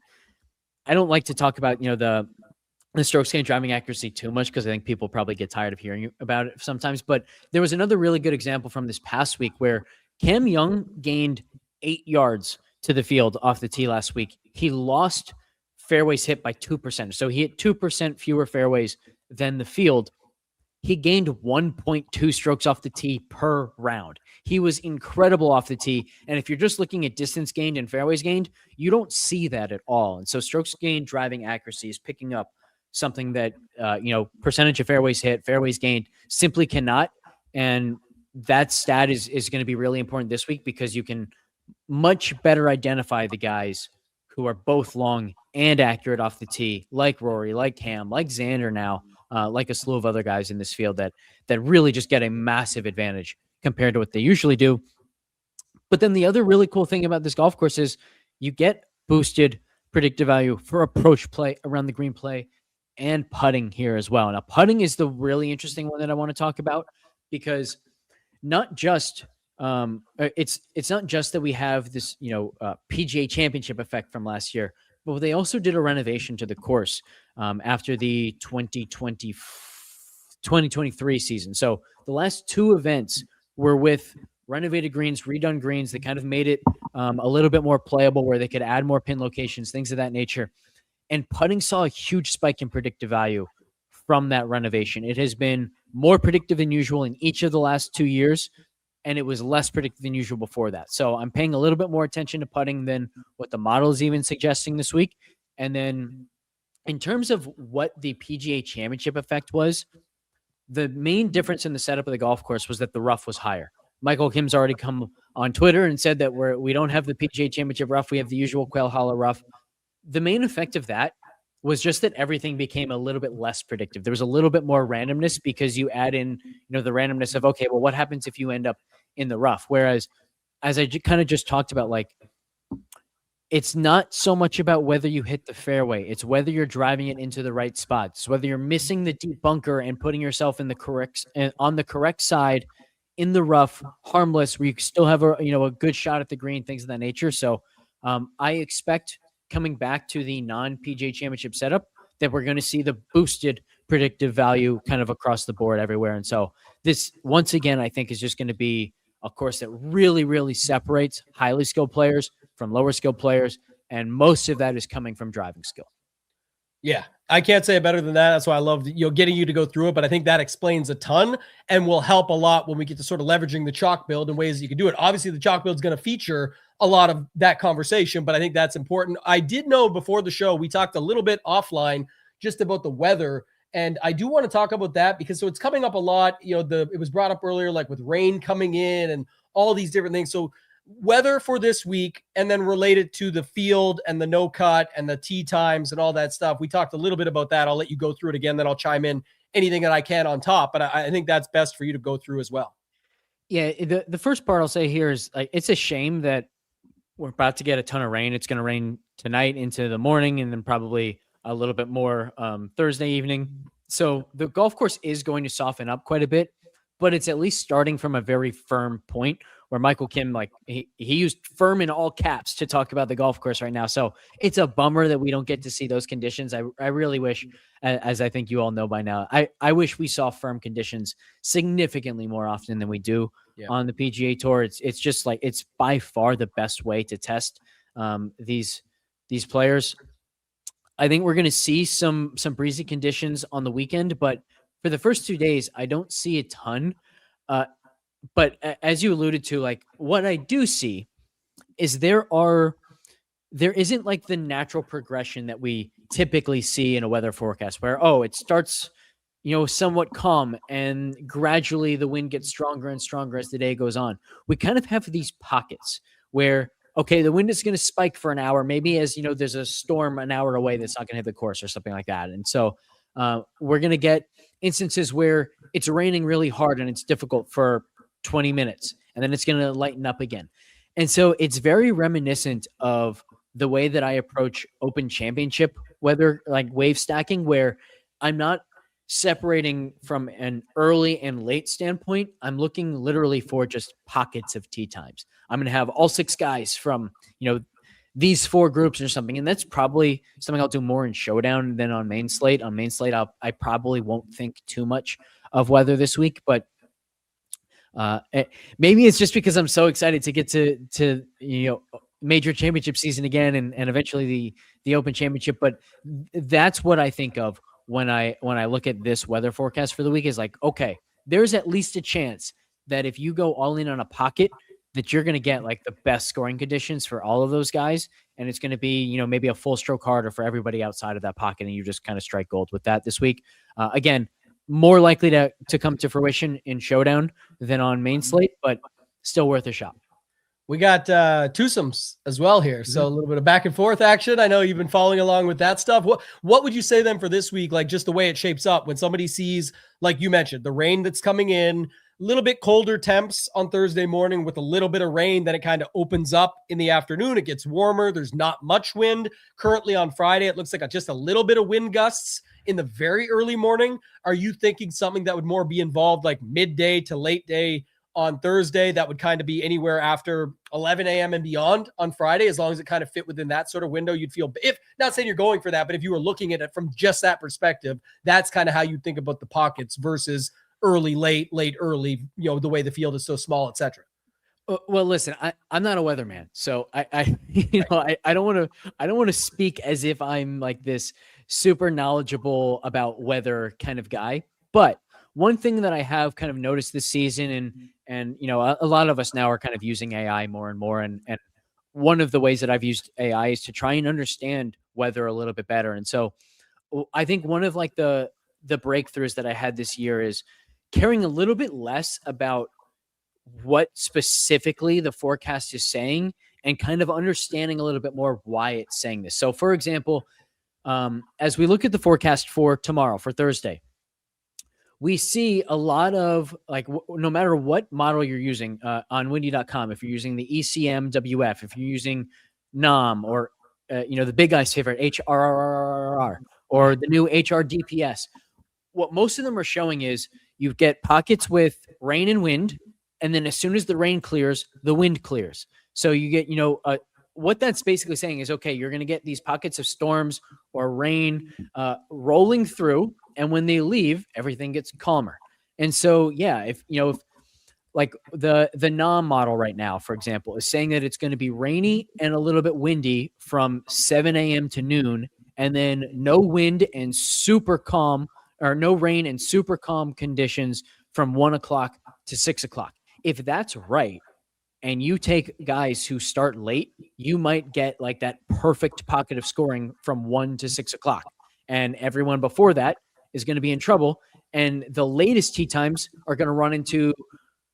don't like to talk about, the strokes gained driving accuracy too much, because I think people probably get tired of hearing about it sometimes. But there was another really good example from this past week where Cam Young gained 8 yards to the field off the tee last week. He lost fairways hit by 2%. So he hit 2% fewer fairways than the field. He gained 1.2 strokes off the tee per round. He was incredible off the tee. And if you're just looking at distance gained and fairways gained, you don't see that at all. And so strokes gained driving accuracy is picking up something that, percentage of fairways hit, fairways gained simply cannot. And that stat is going to be really important this week, because you can much better identify the guys who are both long and accurate off the tee, like Rory, like Cam, like Xander now, like a slew of other guys in this field that really just get a massive advantage compared to what they usually do. But then the other really cool thing about this golf course is you get boosted predictive value for approach play, around the green play, and putting here as well. Now, putting is the really interesting one that I want to talk about, because not just it's not just that we have this PGA Championship effect from last year, but they also did a renovation to the course after the 2023 season. So the last two events were with renovated greens, redone greens that kind of made it a little bit more playable, where they could add more pin locations, things of that nature. And putting saw a huge spike in predictive value from that renovation. It has been more predictive than usual in each of the last 2 years, and it was less predictive than usual before that. So I'm paying a little bit more attention to putting than what the model is even suggesting this week. And then in terms of what the PGA Championship effect was, the main difference in the setup of the golf course was that the rough was higher. Michael Kim's already come on Twitter and said that we don't have the PGA Championship rough. We have the usual Quail Hollow rough. The main effect of that was just that everything became a little bit less predictive. There was a little bit more randomness, because you add in, the randomness of, okay, well, what happens if you end up in the rough? Whereas, as I kind of just talked about, like, it's not so much about whether you hit the fairway. It's whether you're driving it into the right spots, whether you're missing the deep bunker and putting yourself in on the correct side in the rough, harmless, where you still have a good shot at the green, things of that nature. So I expect, coming back to the non-PGA Championship setup, that we're going to see the boosted predictive value kind of across the board everywhere. And so this, once again, I think is just going to be a course that really, really separates highly skilled players from lower skilled players. And most of that is coming from driving skill. Yeah, I can't say it better than that. That's why I love getting you to go through it. But I think that explains a ton and will help a lot when we get to sort of leveraging the chalk build and ways that you can do it. Obviously, the chalk build is going to feature a lot of that conversation, but I think that's important. I did know before the show, we talked a little bit offline just about the weather. And I do want to talk about that, because so it's coming up a lot. It was brought up earlier, like with rain coming in and all these different things. So weather for this week, and then related to the field and the no cut and the tee times and all that stuff. We talked a little bit about that. I'll let you go through it again, then I'll chime in anything that I can on top. But I think that's best for you to go through as well. Yeah, the first part I'll say here is, like, it's a shame that we're about to get a ton of rain. It's going to rain tonight into the morning, and then probably a little bit more Thursday evening. So the golf course is going to soften up quite a bit, but it's at least starting from a very firm point where Michael Kim, like he used firm in all caps to talk about the golf course right now. So it's a bummer that we don't get to see those conditions. I really wish, as I think you all know by now, I wish we saw firm conditions significantly more often than we do on the PGA Tour. It's just like, it's by far the best way to test these players. I think we're going to see some breezy conditions on the weekend, but for the first 2 days, I don't see a ton. But as you alluded to, like what I do see is there isn't like the natural progression that we typically see in a weather forecast where, it starts, somewhat calm and gradually the wind gets stronger and stronger as the day goes on. We kind of have these pockets where, okay, the wind is going to spike for an hour, maybe as, there's a storm an hour away that's not going to hit the course or something like that. And so we're going to get instances where it's raining really hard and it's difficult for 20 minutes, and then it's going to lighten up again. And so it's very reminiscent of the way that I approach Open Championship weather, like wave stacking, where I'm not separating from an early and late standpoint. I'm looking literally for just pockets of tee times. I'm going to have all 6 guys from, these 4 groups or something. And that's probably something I'll do more in Showdown than on main slate. On main slate, I probably won't think too much of weather this week, but maybe it's just because I'm so excited to get to major championship season again and eventually the Open Championship. But that's what I think of when I look at this weather forecast for the week, is like, okay, there's at least a chance that if you go all in on a pocket, that you're going to get like the best scoring conditions for all of those guys. And it's going to be, maybe a full stroke harder for everybody outside of that pocket. And you just kind of strike gold with that this week. Again, more likely to come to fruition in Showdown than on main slate, but still worth a shot. We got twosomes as well here. So a little bit of back and forth action. I know you've been following along with that stuff. What would you say then for this week? Like just the way it shapes up when somebody sees, like you mentioned, the rain that's coming in, a little bit colder temps on Thursday morning with a little bit of rain, then it kind of opens up in the afternoon. It gets warmer. There's not much wind currently on Friday. It looks like just a little bit of wind gusts in the very early morning. Are you thinking something that would more be involved like midday to late day on Thursday that would kind of be anywhere after 11 a.m. and beyond on Friday, as long as it kind of fit within that sort of window? You'd feel, if not saying you're going for that, but if you were looking at it from just that perspective, that's kind of how you think about the pockets versus early, late, early, the way the field is so small, etc. Well, listen, I'm not a weatherman, so I don't want to speak as if I'm like this super knowledgeable about weather kind of guy. But one thing that I have kind of noticed this season, and a lot of us now are kind of using AI more and more, and one of the ways that I've used AI is to try and understand weather a little bit better. And so I think one of like the breakthroughs that I had this year is caring a little bit less about what specifically the forecast is saying and kind of understanding a little bit more why it's saying this. So for example, as we look at the forecast for tomorrow, for Thursday, we see a lot of like, no matter what model you're using on windy.com, if you're using the ECMWF, if you're using NOM or, the big guy's favorite HRRR or the new HRDPS, what most of them are showing is you get pockets with rain and wind. And then as soon as the rain clears, the wind clears. So you get, what that's basically saying is, okay, you're going to get these pockets of storms or rain rolling through. And when they leave, everything gets calmer. And so, yeah, if like the NOM model right now, for example, is saying that it's going to be rainy and a little bit windy from 7 a.m. to noon, and then no wind and super calm, or no rain and super calm conditions from 1 o'clock to 6 o'clock. If that's right, and you take guys who start late, you might get like that perfect pocket of scoring from 1 to 6 o'clock. And everyone before that is going to be in trouble. And the latest tee times are going to run into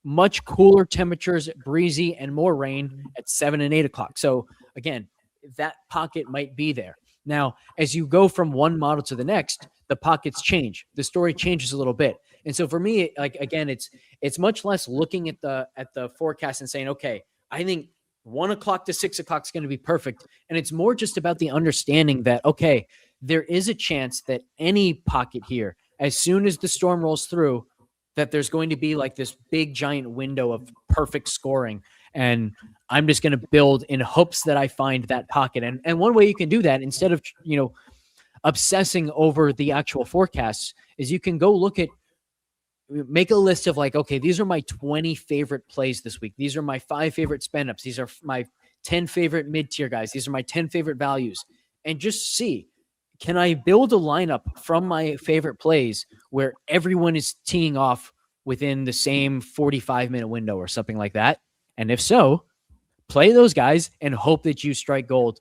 much cooler temperatures, breezy, and more rain at 7 and 8 o'clock. So again, that pocket might be there. Now, as you go from one model to the next, the pockets change. The story changes a little bit. And so for me, like, again, it's much less looking at the forecast and saying, okay, I think 1 o'clock to 6 o'clock is going to be perfect. And it's more just about the understanding that, okay, there is a chance that any pocket here, as soon as the storm rolls through, that there's going to be like this big giant window of perfect scoring. And I'm just going to build in hopes that I find that pocket. And one way you can do that, instead of, obsessing over the actual forecasts, is you can go make a list of like, okay, these are my 20 favorite plays this week. These are my 5 favorite spend ups. These are my 10 favorite mid-tier guys. These are my 10 favorite values. And just see, can I build a lineup from my favorite plays where everyone is teeing off within the same 45-minute window or something like that? And if so, play those guys and hope that you strike gold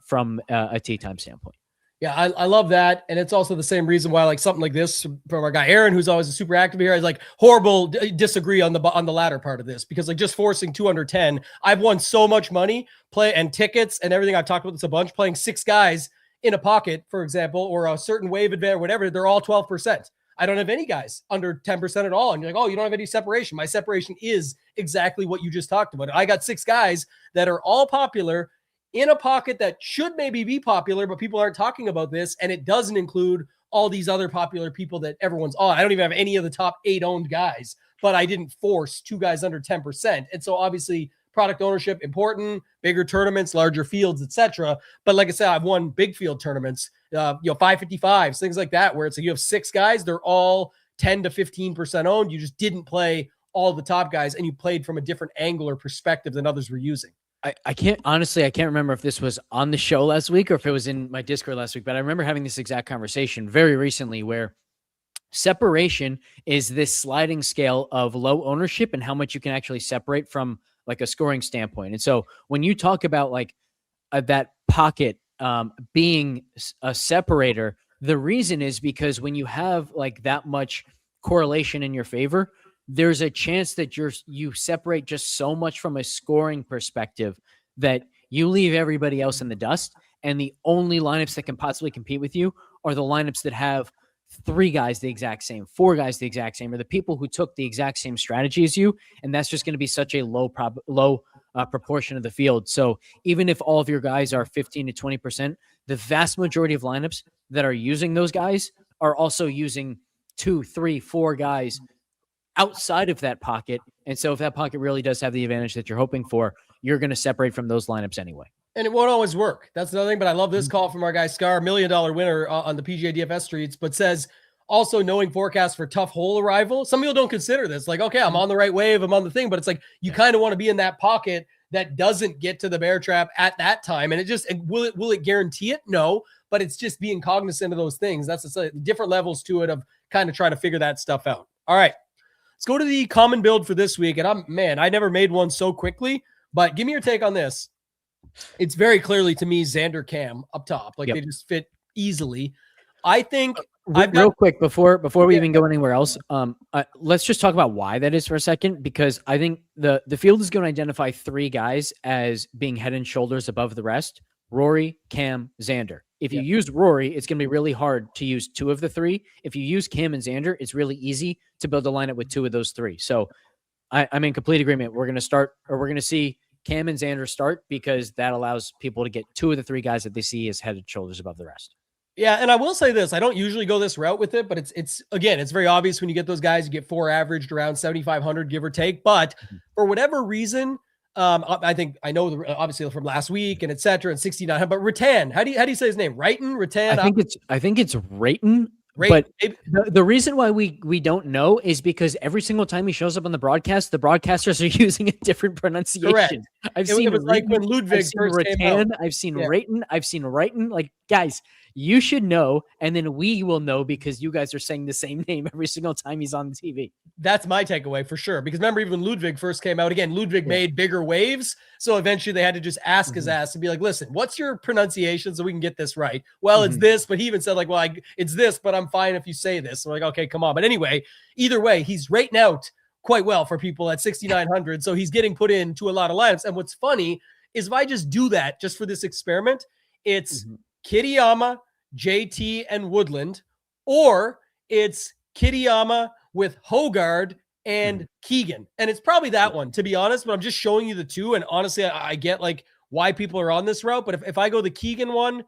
from a tee time standpoint. Yeah, I love that. And it's also the same reason why like something like this from our guy Aaron, who's always a super active here, is like horrible disagree on the latter part of this, because like just forcing 210, I've won so much money and tickets and everything. I've talked about this a bunch, playing 6 guys in a pocket, for example, or a certain wave advantage or whatever. They're all 12%. I don't have any guys under 10% at all. And you're like, oh, you don't have any separation. My separation is exactly what you just talked about. I got 6 guys that are all popular in a pocket that should maybe be popular, but people aren't talking about this. And it doesn't include all these other popular people that everyone's on. I don't even have any of the top 8 owned guys, but I didn't force 2 guys under 10%. And so obviously product ownership, important, bigger tournaments, larger fields, etc. But like I said, I've won big field tournaments, 555s, things like that, where it's like you have 6 guys, they're all 10 to 15% owned. You just didn't play all the top guys, and you played from a different angle or perspective than others were using. I can't remember if this was on the show last week or if it was in my Discord last week, but I remember having this exact conversation very recently, where separation is this sliding scale of low ownership and how much you can actually separate from like a scoring standpoint. And so when you talk about like that pocket being a separator, the reason is because when you have like that much correlation in your favor, there's a chance that you separate just so much from a scoring perspective that you leave everybody else in the dust. And the only lineups that can possibly compete with you are the lineups that have 3 guys the exact same, 4 guys the exact same, or the people who took the exact same strategy as you. And that's just going to be such a low proportion of the field. So even if all of your guys are 15 to 20%, the vast majority of lineups that are using those guys are also using 2, 3, 4 guys outside of that pocket. And so if that pocket really does have the advantage that you're hoping for, you're going to separate from those lineups anyway. And it won't always work. That's another thing. But I love this call from our guy Scar, $1 million winner on the PGA DFS streets, but says also knowing forecasts for tough hole arrival. Some people don't consider this. Like, okay, I'm on the right wave, I'm on the thing, but it's like you kind of want to be in that pocket that doesn't get to the bear trap at that time. And will it guarantee it? No, but it's just being cognizant of those things. That's different levels to it of kind of trying to figure that stuff out. All right. Let's go to the common build for this week. And I never made one so quickly, but give me your take on this. It's very clearly to me, Xander Cam up top. Like They just fit easily. I think real quick before we even go anywhere else, let's just talk about why that is for a second, because I think the field is going to identify 3 guys as being head and shoulders above the rest: Rory, Cam, Xander. If you use Rory, it's going to be really hard to use 2 of the 3. If you use Cam and Xander, it's really easy to build a lineup with 2 of those 3. So I'm in complete agreement. We're going to see Cam and Xander start, because that allows people to get 2 of the 3 guys that they see as head and shoulders above the rest. Yeah, and I will say this. I don't usually go this route with it, but it's very obvious when you get those guys, you get 4 averaged around 7,500, give or take. But for whatever reason, I think I know obviously from last week and et cetera, and 69, but Rattan, how do you say his name? Rattan? I think it's Rayton. But the reason why we don't know is because every single time he shows up on the broadcast, the broadcasters are using a different pronunciation. Correct. I've seen like when Ludwig first came out. I've seen Rayton. I've seen Rayton. Like, guys, you should know, and then we will know, because you guys are saying the same name every single time he's on the TV. That's my takeaway for sure. Because remember, even when Ludwig first came out, again, Ludwig made bigger waves. So eventually they had to just ask his ass and be like, listen, what's your pronunciation so we can get this right? Well, it's this, but he even said like, well, it's this, but I'm fine if you say this. So like, okay, come on. But anyway, either way, he's rating out quite well for people at 6,900. So he's getting put into a lot of lineups. And what's funny is if I just do that just for this experiment, it's Kitayama, JT, and Woodland, or it's Kitayama with Hogard and Keegan. And it's probably that one, to be honest, but I'm just showing you the 2. And honestly, I get like why people are on this route. But if I go the Keegan one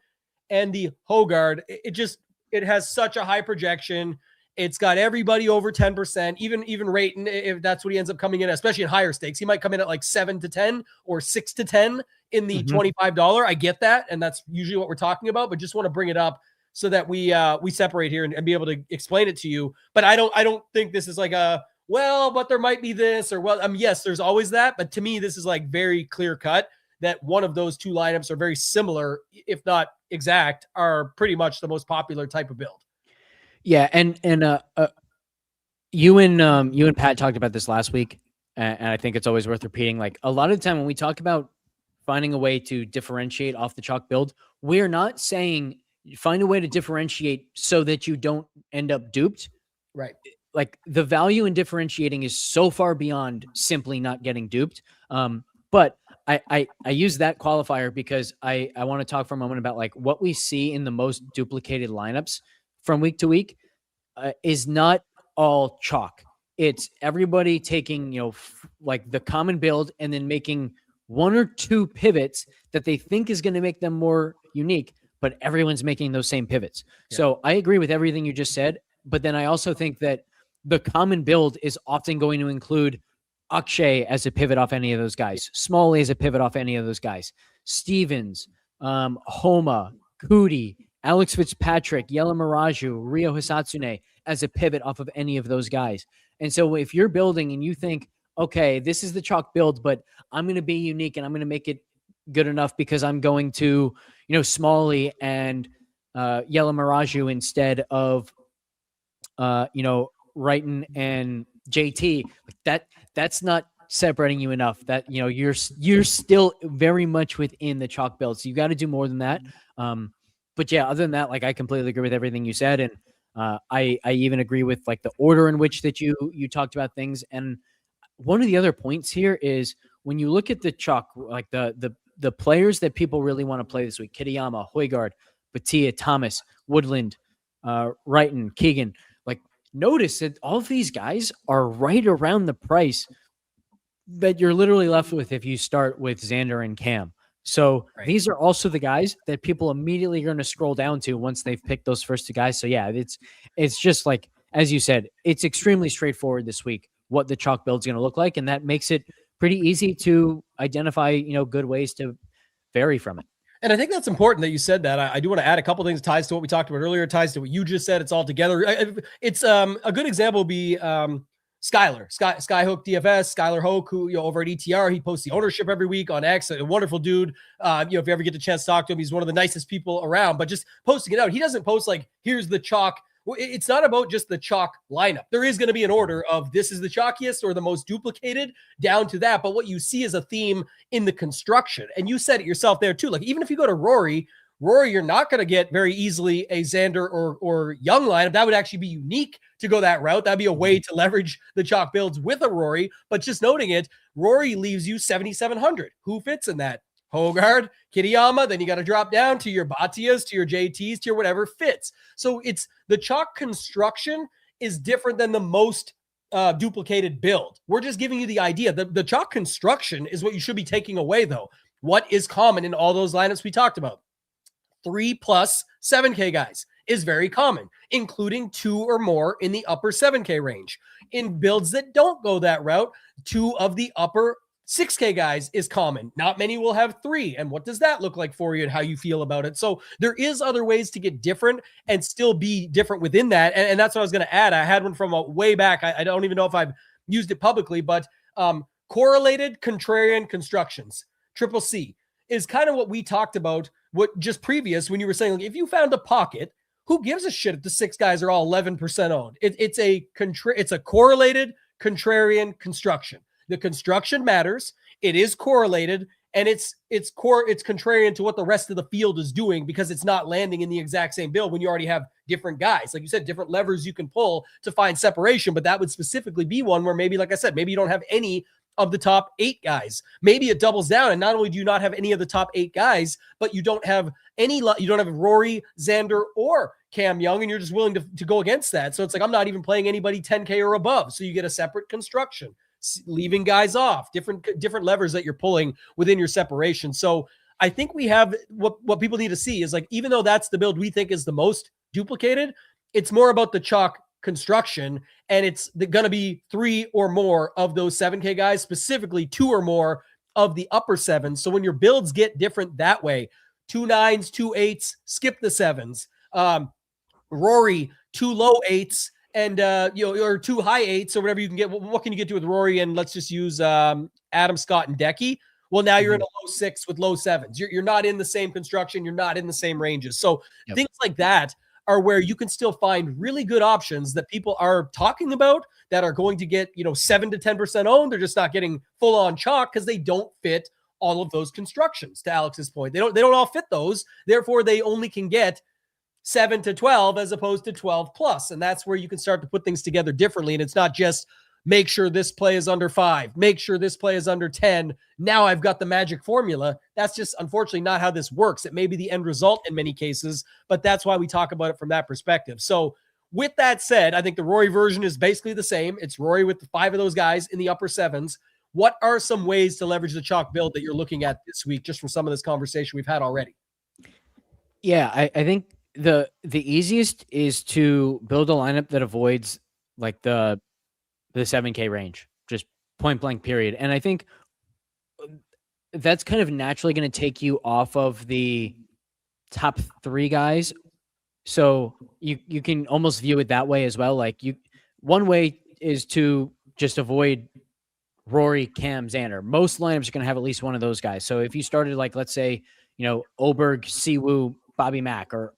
and the Hogard, it has such a high projection. It's got everybody over 10%, even Rayton, if that's what he ends up coming in, especially in higher stakes. He might come in at like 7 to 10 or 6 to 10 in the $25. I get that, and that's usually what we're talking about, but just want to bring it up so that we separate here and be able to explain it to you. But I don't think this is like but there might be this or yes, there's always that. But to me, this is like very clear cut that one of those two lineups are very similar, if not exact, are pretty much the most popular type of build. Yeah. And you and Pat talked about this last week. And I think it's always worth repeating. Like a lot of the time when we talk about finding a way to differentiate off the chalk build, we're not saying find a way to differentiate so that you don't end up duped. Right. Like the value in differentiating is so far beyond simply not getting duped. But I use that qualifier because I want to talk for a moment about like what we see in the most duplicated lineups from week to week is not all chalk. It's everybody taking, like the common build and then making one or two pivots that they think is going to make them more unique, but everyone's making those same pivots. Yeah. So I agree with everything you just said, but then I also think that the common build is often going to include Akshay as a pivot off any of those guys, Smalley as a pivot off any of those guys, Stevens, Homa, Cootie, Alex Fitzpatrick, Yella Miraju, Rio Hisatsune as a pivot off of any of those guys. And so if you're building and you think, okay, this is the chalk build, but I'm going to be unique and I'm going to make it good enough because I'm going to, Smalley and Yella Miraju instead of, Wrighton and JT, that's not separating you enough that, you're still very much within the chalk build. So you got to do more than that. But yeah, other than that, like I completely agree with everything you said. And I even agree with like the order in which that you talked about things. And one of the other points here is when you look at the chalk, like the players that people really want to play this week, Kitayama, Højgaard, Batia, Thomas, Woodland, Wrighton, Keegan, like notice that all of these guys are right around the price that you're literally left with if you start with Xander and Cam. So These are also the guys that people immediately are going to scroll down to once they've picked those first two guys. So yeah, it's just like, as you said, it's extremely straightforward this week what the chalk build is going to look like. And that makes it pretty easy to identify, good ways to vary from it. And I think that's important that you said that. I do want to add a couple things ties to what we talked about earlier, ties to what you just said. It's all together. It's a good example would be Skyhook DFS, Skylar Hoke, who over at ETR, he posts the ownership every week on X. A wonderful dude. If you ever get the chance to talk to him, he's one of the nicest people around. But just posting it out, he doesn't post like here's the chalk. It's not about just the chalk lineup. There is going to be an order of this is the chalkiest or the most duplicated down to that. But what you see is a theme in the construction. And you said it yourself there too. Like even if you go to Rory, you're not going to get very easily a Xander or Young lineup. That would actually be unique to go that route. That'd be a way to leverage the chalk builds with a Rory. But just noting it, Rory leaves you 7,700. Who fits in that? Højgaard, Kitayama, then you got to drop down to your Batias, to your JTs, to your whatever fits. So it's the chalk construction is different than the most duplicated build. We're just giving you the idea. The chalk construction is what you should be taking away, though. What is common in all those lineups we talked about? 3+ 7K guys is very common, including 2 or more in the upper 7K range. In builds that don't go that route, 2 of the upper 6K guys is common. Not many will have 3. And what does that look like for you and how you feel about it? So there is other ways to get different and still be different within that. And that's what I was going to add. I had one from way back. I don't even know if I've used it publicly, but correlated contrarian constructions, triple C, is kind of what we talked about what just previous when you were saying, like, if you found a pocket, who gives a shit if the 6 guys are all 11% owned? It's a correlated contrarian construction. The construction matters. It is correlated, and it's contrarian to what the rest of the field is doing because it's not landing in the exact same build when you already have different guys. Like you said, different levers you can pull to find separation, but that would specifically be one where maybe, like I said, maybe you don't have any of the top 8 guys. Maybe it doubles down, and not only do you not have any of the top 8 guys, but you don't have Rory, Xander, or Cam Young, and you're just willing to go against that. So it's like, I'm not even playing anybody 10K or above. So you get a separate construction, leaving guys off, different levers that you're pulling within your separation. So I think we have what people need to see is like, even though that's the build we think is the most duplicated, it's more about the chalk construction, and it's going to be 3 or more of those 7K guys, specifically 2 or more of the upper 7s. So when your builds get different that way, 2 9s, 2 8s, skip the 7s. Rory, 2 low 8s, and or 2 high 8s, or whatever you can get. What can you get to with Rory? And let's just use Adam Scott and Decky. Well, now you're in a low 6 with low 7s. You're not in the same construction. You're not in the same ranges. So things like that are where you can still find really good options that people are talking about that are going to get 7 to 10% owned. They're just not getting full on chalk because they don't fit all of those constructions. To Alex's point, they don't all fit those. Therefore, they only can get 7 to 12 as opposed to 12 plus. And that's where you can start to put things together differently. And it's not just make sure this play is under 5, make sure this play is under 10. Now I've got the magic formula. That's just unfortunately not how this works. It may be the end result in many cases, but that's why we talk about it from that perspective. So with that said, I think the Rory version is basically the same. It's Rory with the 5 of those guys in the upper 7s. What are some ways to leverage the chalk build that you're looking at this week, just from some of this conversation we've had already? Yeah, I think the easiest is to build a lineup that avoids like the 7K range, just point blank period. And I think that's kind of naturally going to take you off of the top 3 guys. So you can almost view it that way as well. Like one way is to just avoid Rory, Cam, Xander. Most lineups are going to have at least one of those guys. So if you started like, let's say, Oberg, Siwoo, Bobby Mack, or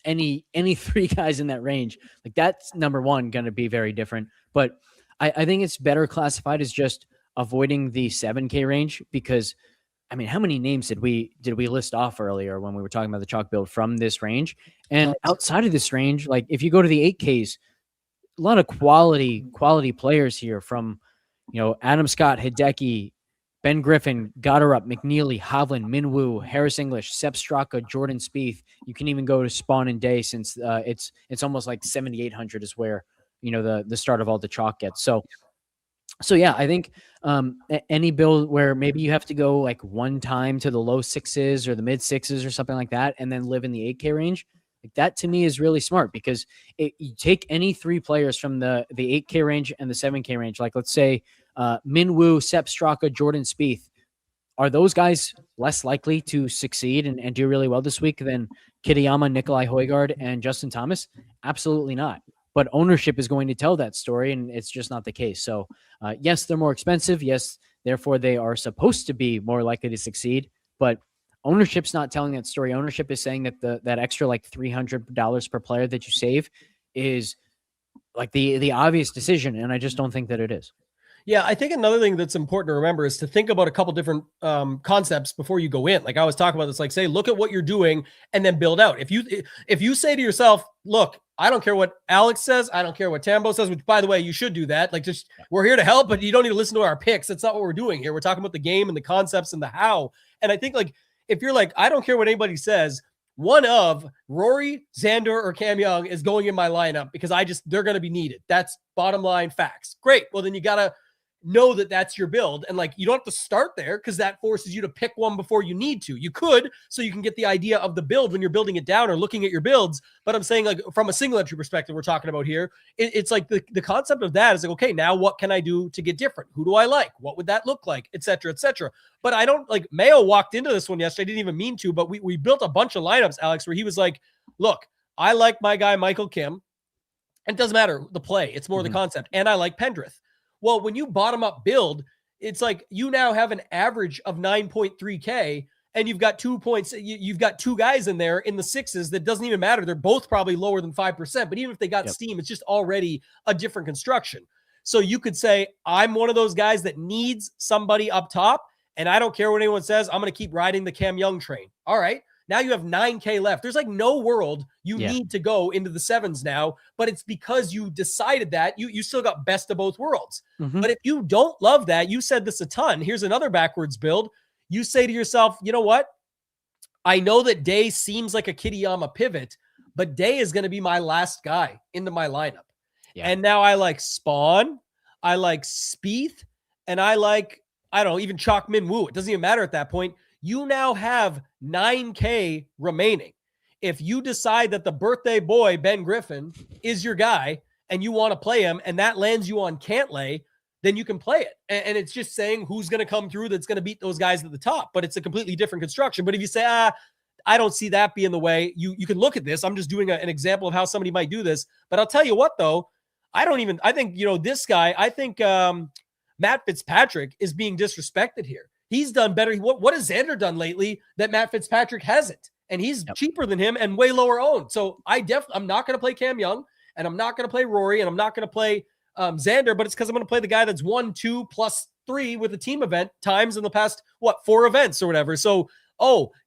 any 3 guys in that range, like that's number one going to be very different. But I think it's better classified as just avoiding the 7K range, because I mean, how many names did we list off earlier when we were talking about the chalk build from this range? And outside of this range, like if you go to the 8Ks, a lot of quality players here from, Adam Scott, Hideki, Ben Griffin, Gotterup, McNeely, Hovland, Minwoo, Harris English, Sepp Straka, Jordan Spieth. You can even go to Spawn and Day, since it's almost like 7,800 is where the start of all the chalk gets. So yeah, I think any build where maybe you have to go like one time to the low 6s or the mid 6s or something like that, and then live in the 8K range, like that to me is really smart, because you take any 3 players from the 8K range and the 7K range, like let's say Minwoo, Sepp Straka, Jordan Spieth. Are those guys less likely to succeed and do really well this week than Kitayama, Nikolai Højgaard, and Justin Thomas? Absolutely not. But ownership is going to tell that story, and it's just not the case. So yes, they're more expensive. Yes, therefore they are supposed to be more likely to succeed. But ownership's not telling that story. Ownership is saying that that extra like $300 per player that you save is like the obvious decision, and I just don't think that it is. Yeah, I think another thing that's important to remember is to think about a couple different concepts before you go in. Like I was talking about this, like say, look at what you're doing and then build out. If you say to yourself, look, I don't care what Alex says, I don't care what Tambo says, which by the way, you should do that. Like just, we're here to help, but you don't need to listen to our picks. That's not what we're doing here. We're talking about the game and the concepts and the how. And I think like, if you're like, I don't care what anybody says, one of Rory, Xander, or Cam Young is going in my lineup because they're going to be needed. That's bottom line facts. Great. Well, then you got to know that that's your build. And like, you don't have to start there because that forces you to pick one before you need to. You could, so you can get the idea of the build when you're building it down or looking at your builds. But I'm saying like from a single entry perspective, we're talking about here, it's like the concept of that is like, okay, now what can I do to get different? Who do I like? What would that look like? Et cetera, et cetera. But I don't like Mayo walked into this one yesterday. I didn't even mean to, but we built a bunch of lineups, Alex, where he was like, look, I like my guy, Michael Kim. And it doesn't matter the play. It's more the concept. And I like Pendrith. Well, when you bottom up build, it's like you now have an average of 9.3K and you've got 2 points. You've got 2 guys in there in the 6s. That doesn't even matter. They're both probably lower than 5%, but even if they got steam, it's just already a different construction. So you could say, I'm one of those guys that needs somebody up top, and I don't care what anyone says. I'm going to keep riding the Cam Young train. All right. Now you have 9K left. There's like no world you need to go into the 7s now, but it's because you decided that you still got best of both worlds. But if you don't love that, you said this a ton. Here's another backwards build. You say to yourself, you know what? I know that Day seems like a Kitayama pivot, but Day is going to be my last guy into my lineup. And now I like Spawn, I like Spieth, and I like, I don't know, even Chalk Min Woo. It doesn't even matter at that point. You now have 9K remaining. If you decide that the birthday boy, Ben Griffin, is your guy, and you want to play him and that lands you on can't lay, then you can play it. And it's just saying who's going to come through that's going to beat those guys at the top. But it's a completely different construction. But if you say, I don't see that being the way, you can look at this. I'm just doing an example of how somebody might do this. But I'll tell you what, though, I think, this guy, I think Matt Fitzpatrick is being disrespected here. He's done better. What has Xander done lately that Matt Fitzpatrick hasn't? And he's cheaper than him and way lower owned. So I'm not going to play Cam Young, and I'm not going to play Rory, and I'm not going to play Xander, but it's because I'm going to play the guy that's 1, 2 plus 3 with a team event times in the past, 4 events or whatever. So,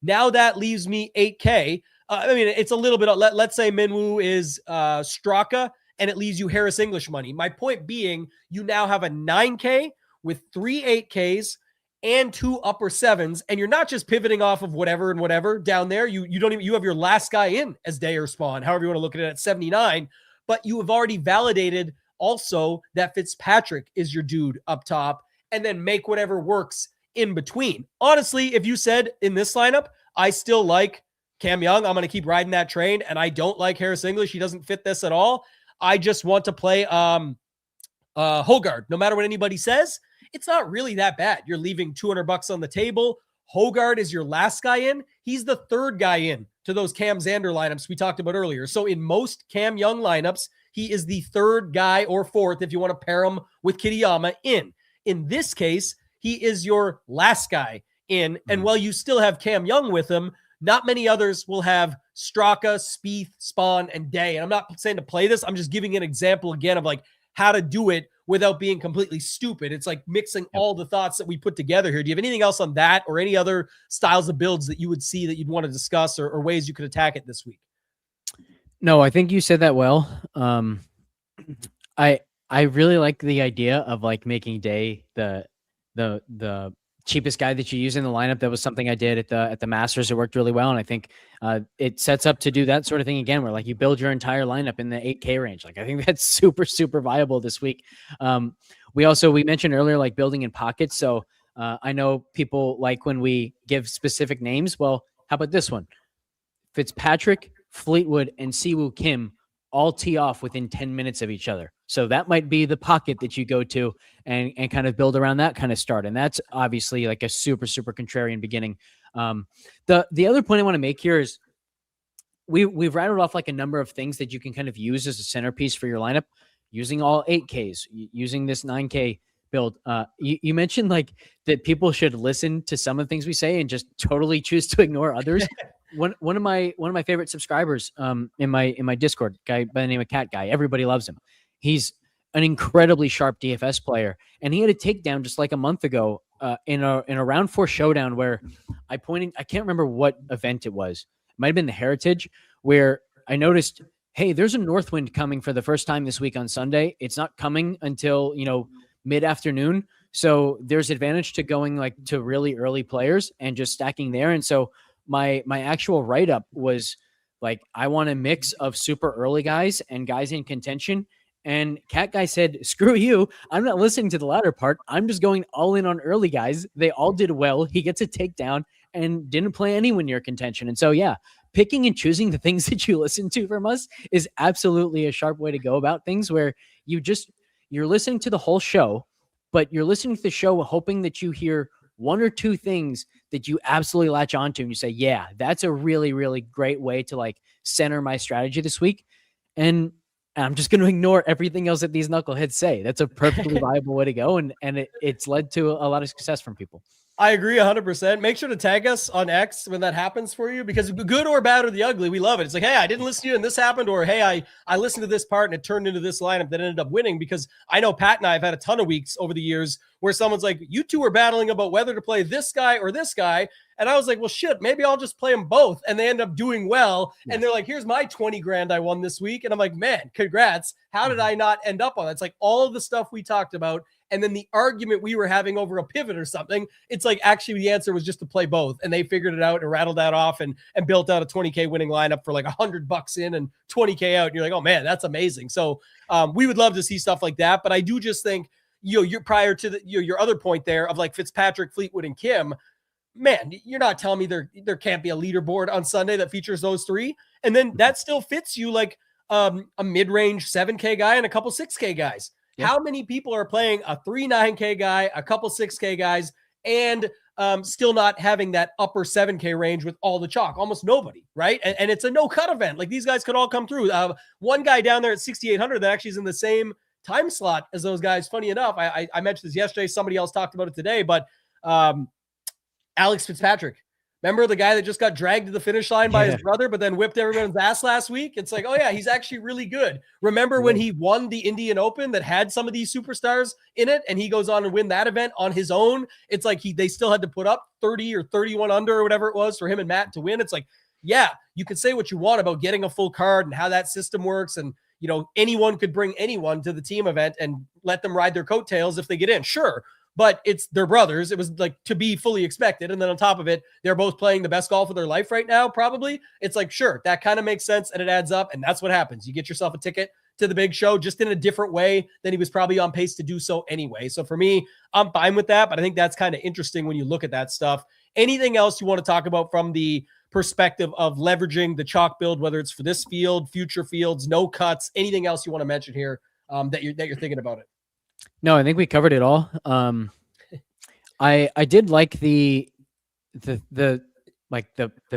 now that leaves me 8K. It's a little bit, let's say Minwoo is Straka, and it leaves you Harris English money. My point being, you now have a 9K with 3 8Ks and 2 upper 7s, and you're not just pivoting off of whatever and whatever down there. You have your last guy in as day or spawn, however you want to look at it, at 79, but you have already validated also that Fitzpatrick is your dude up top, and then make whatever works in between. Honestly, if you said in this lineup, I still like Cam Young, I'm going to keep riding that train, and I don't like Harris English, he doesn't fit this at all, I just want to play Hogard. No matter what anybody says, it's not really that bad. You're leaving $200 on the table. Hogard is your last guy in. He's the third guy in to those Cam Xander lineups we talked about earlier. So in most Cam Young lineups, he is the third guy or fourth if you want to pair him with Kitayama in. In this case, he is your last guy in. And while you still have Cam Young with him, not many others will have Straka, Spieth, Spawn, and Day. And I'm not saying to play this. I'm just giving an example again of like how to do it without being completely stupid. It's like mixing all the thoughts that we put together here. Do you have anything else on that or any other styles of builds that you would see that you'd want to discuss or ways you could attack it this week? No, I think you said that well. I really like the idea of like making Day the cheapest guy that you use in the lineup. That was something I did at the Masters. It worked really well. And I think it sets up to do that sort of thing again, where like you build your entire lineup in the 8K range. Like I think that's super, super viable this week. We mentioned earlier, like building in pockets. So I know people like when we give specific names. Well, how about this one? Fitzpatrick, Fleetwood, and Siwoo Kim all tee off within 10 minutes of each other. So that might be the pocket that you go to and kind of build around that kind of start. And that's obviously like a super, super contrarian beginning. The other point I want to make here is we've rattled off like a number of things that you can kind of use as a centerpiece for your lineup, using all 8Ks, using this 9K build. You mentioned like that people should listen to some of the things we say and just totally choose to ignore others. One of my favorite subscribers in my Discord, guy by the name of Cat Guy, everybody loves him. He's an incredibly sharp DFS player, and he had a takedown just like a month ago in a round 4 showdown where I can't remember what event it was. It might have been the Heritage, where I noticed, hey, there's a north wind coming for the first time this week on Sunday. It's not coming until mid-afternoon, so there's advantage to going like to really early players and just stacking there. And so my actual write-up was like, I want a mix of super early guys and guys in contention. And Cat Guy said, screw you. I'm not listening to the latter part. I'm just going all in on early guys. They all did well. He gets a takedown and didn't play anyone near contention. And so, yeah, picking and choosing the things that you listen to from us is absolutely a sharp way to go about things, where you're listening to the whole show, but you're listening to the show hoping that you hear 1 or 2 things that you absolutely latch onto and you say, yeah, that's a really, really great way to like center my strategy this week. And I'm just going to ignore everything else that these knuckleheads say. That's a perfectly viable way to go. And it's led to a lot of success from people. I agree 100%. Make sure to tag us on X when that happens for you, because good or bad or the ugly, we love it. It's like, hey, I didn't listen to you and this happened, or hey, I listened to this part and it turned into this lineup that ended up winning. Because I know Pat and I have had a ton of weeks over the years where someone's like, you two were battling about whether to play this guy or this guy. And I was like, well, shit, maybe I'll just play them both. And they end up doing well. Yes. And they're like, here's my 20 grand I won this week. And I'm like, man, congrats. How did I not end up on that? It's like all of the stuff we talked about. And then the argument we were having over a pivot or something, it's like actually the answer was just to play both. And they figured it out and rattled that off and built out a 20K winning lineup for like $100 in and 20K out. And you're like, oh man, that's amazing. So we would love to see stuff like that. But I do just think, you're prior to your other point there of like Fitzpatrick, Fleetwood, and Kim, man, you're not telling me there can't be a leaderboard on Sunday that features those 3. And then that still fits you. Like, a mid-range 7K guy and a couple 6K guys. Yeah. How many people are playing a 3-9K guy, a couple 6K guys, and still not having that upper 7K range with all the chalk? Almost nobody, right? And it's a no-cut event. Like, these guys could all come through. One guy down there at 6,800 that actually is in the same time slot as those guys. Funny enough, I mentioned this yesterday. Somebody else talked about it today, but Alex Fitzpatrick. Remember the guy that just got dragged to the finish line by his brother, but then whipped everyone's ass last week? It's like, oh yeah, he's actually really good. Remember when he won the Indian Open that had some of these superstars in it, and he goes on to win that event on his own? It's like they still had to put up 30 or 31 under or whatever it was for him and Matt to win. It's like, yeah, you can say what you want about getting a full card and how that system works, and anyone could bring anyone to the team event and let them ride their coattails if they get in. Sure. But it's their brothers. It was like to be fully expected. And then on top of it, they're both playing the best golf of their life right now, probably. It's like, sure, that kind of makes sense and it adds up. And that's what happens. You get yourself a ticket to the big show just in a different way than he was probably on pace to do so anyway. So for me, I'm fine with that. But I think that's kind of interesting when you look at that stuff. Anything else you want to talk about from the perspective of leveraging the chalk build, whether it's for this field, future fields, no cuts, anything else you want to mention here that you're thinking about it? No, I think we covered it all. I did like the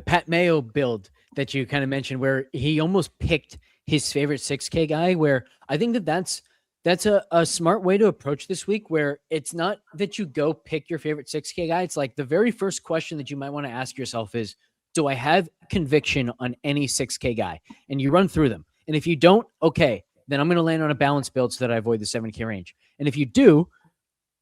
Pat Mayo build that you kind of mentioned, where he almost picked his favorite 6K guy, where I think that's a smart way to approach this week, where it's not that you go pick your favorite 6K guy. It's like the very first question that you might want to ask yourself is, do I have conviction on any 6K guy? And you run through them. And if you don't, okay, then I'm going to land on a balanced build so that I avoid the 7K range. And if you do,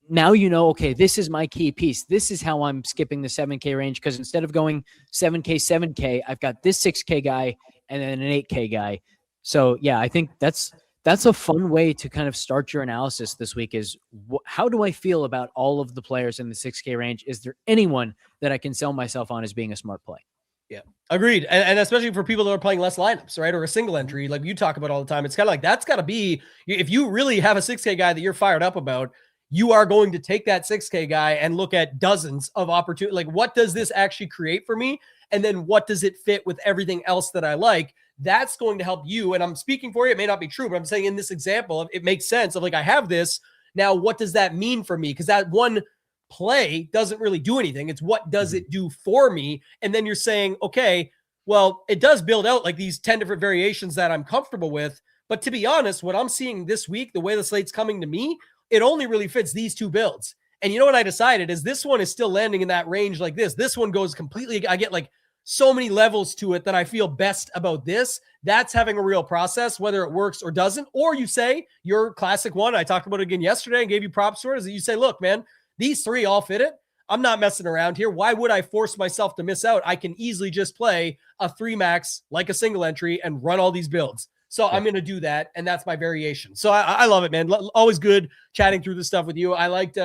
now okay, this is my key piece. This is how I'm skipping the 7K range, because instead of going 7K, I've got this 6K guy and then an 8K guy. So yeah, I think that's a fun way to kind of start your analysis this week is how do I feel about all of the players in the 6K range? Is there anyone that I can sell myself on as being a smart play? Yeah, agreed. And especially for people that are playing less lineups, right? Or a single entry, like you talk about all the time. It's kind of like, that's got to be, if you really have a 6K guy that you're fired up about, you are going to take that 6K guy and look at dozens of opportunities. Like, what does this actually create for me? And then what does it fit with everything else that I like? That's going to help you. And I'm speaking for you. It may not be true, but I'm saying in this example, it makes sense of like, I have this. Now, what does that mean for me? Because that one play doesn't really do anything. It's what does it do for me? And then you're saying, okay, well, it does build out like these 10 different variations that I'm comfortable with. But to be honest, what I'm seeing this week, the way the slate's coming to me, it only really fits these two builds. And you know what I decided is this one is still landing in that range like this. This one goes completely, I get like so many levels to it that I feel best about this. That's having a real process, whether it works or doesn't. Or you say your classic one, I talked about it again yesterday and gave you props for it, is that you say, look, man, these three all fit it. I'm not messing around here. Why would I force myself to miss out? I can easily just play a 3 max like a single entry and run all these builds. So I'm going to do that. And that's my variation. So I love it, man. Always good chatting through this stuff with you. I liked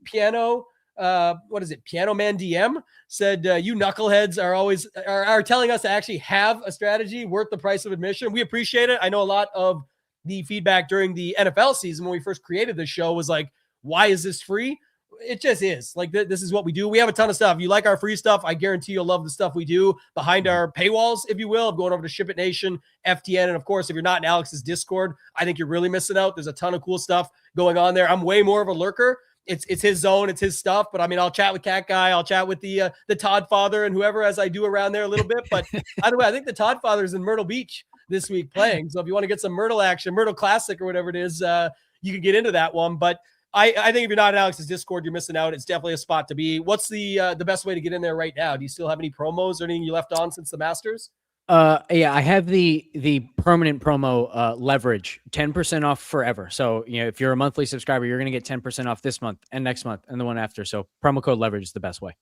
Piano. What is it? Piano Man DM said, you knuckleheads are always are telling us to actually have a strategy worth the price of admission. We appreciate it. I know a lot of the feedback during the NFL season when we first created this show was like, why is this free? It just is. Like, this is what we do. We have a ton of stuff. If you like our free stuff, I guarantee you'll love the stuff we do behind our paywalls, if you will, of going over to Ship It Nation, FTN. And of course, if you're not in Alex's Discord, I think you're really missing out. There's a ton of cool stuff going on there. I'm way more of a lurker. It's his zone. It's his stuff. But I mean, I'll chat with Cat Guy. I'll chat with the Todd Father and whoever as I do around there a little bit. But by the way, I think the Todd Father's in Myrtle Beach this week playing. So if you want to get some Myrtle action, Myrtle Classic or whatever it is, you can get into that one. But I think if you're not in Alex's Discord, you're missing out. It's definitely a spot to be. What's the best way to get in there right now? Do you still have any promos or anything you left on since the Masters? Yeah, I have the permanent promo leverage, 10% off forever. So, if you're a monthly subscriber, you're going to get 10% off this month and next month and the one after. So promo code leverage is the best way.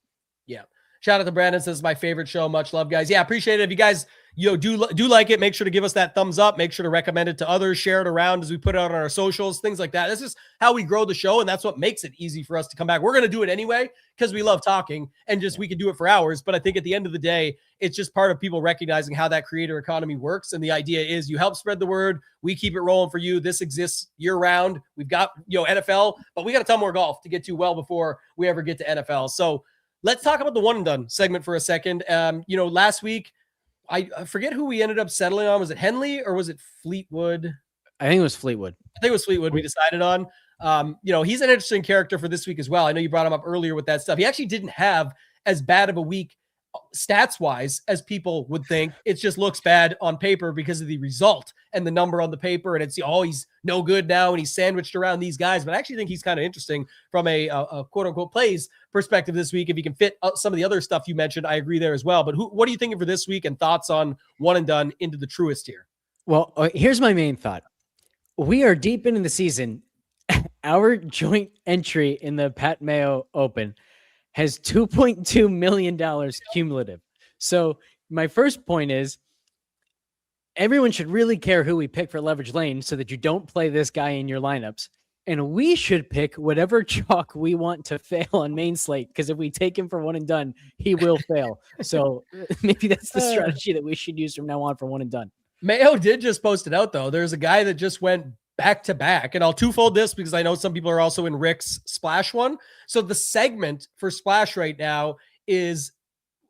Yeah. Shout out to Brandon. Says my favorite show. Much love, guys. Yeah, appreciate it. If you guys do like it, make sure to give us that thumbs up. Make sure to recommend it to others. Share it around as we put it out on our socials, things like that. This is how we grow the show, and that's what makes it easy for us to come back. We're going to do it anyway because we love talking, and we could do it for hours. But I think at the end of the day, it's just part of people recognizing how that creator economy works. And the idea is you help spread the word. We keep it rolling for you. This exists year round. We've got NFL, but we got a ton more golf to get to well before we ever get to NFL. So let's talk about the one and done segment for a second. Last week, I forget who we ended up settling on. Was it Henley or was it Fleetwood? I think it was Fleetwood. I think it was Fleetwood we decided on. He's an interesting character for this week as well. I know you brought him up earlier with that stuff. He actually didn't have as bad of a week stats wise as people would think. It just looks bad on paper because of the result and the number on the paper. And it's, he's no good now and he's sandwiched around these guys. But I actually think he's kind of interesting from a quote unquote plays perspective this week. If he can fit some of the other stuff you mentioned, I agree there as well. But what are you thinking for this week and thoughts on one and done into the Truist here? Well, here's my main thought. We are deep into the season. Our joint entry in the Pat Mayo Open has $2.2 million cumulative. So my first point is everyone should really care who we pick for leverage lane so that you don't play this guy in your lineups. And we should pick whatever chalk we want to fail on main slate, because if we take him for one and done, he will fail. So maybe that's the strategy that we should use from now on for one and done. Mayo did just post it out, though. There's a guy that just went back to back, and I'll twofold this because I know some people are also in Rick's Splash one. So the segment for Splash right now is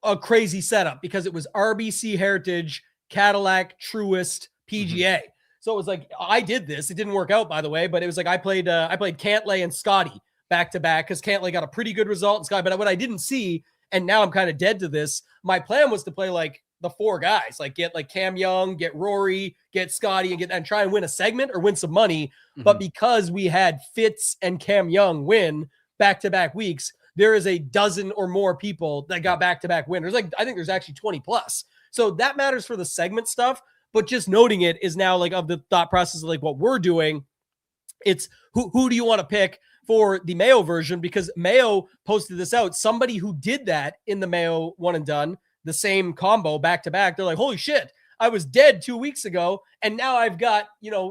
a crazy setup because it was RBC Heritage, Cadillac, Truist, PGA. So it was like, I did this. It didn't work out, by the way, but it was like I played Cantlay and Scotty back to back because Cantlay got a pretty good result in Scotty. But what I didn't see, and now I'm kind of dead to this, my plan was to play like the four guys, like get like Cam Young, get Rory, get Scotty, and try and win a segment or win some money. But because we had Fitz and Cam Young win back-to-back weeks, there is a dozen or more people that got back-to-back winners. Like, I think there's actually 20 plus. So that matters for the segment stuff, but just noting it is now like of the thought process of like what we're doing. It's who do you want to pick for the Mayo version? Because Mayo posted this out. Somebody who did that in the Mayo one and done, the same combo back to back, they're like, holy shit, I was dead 2 weeks ago. And now I've got,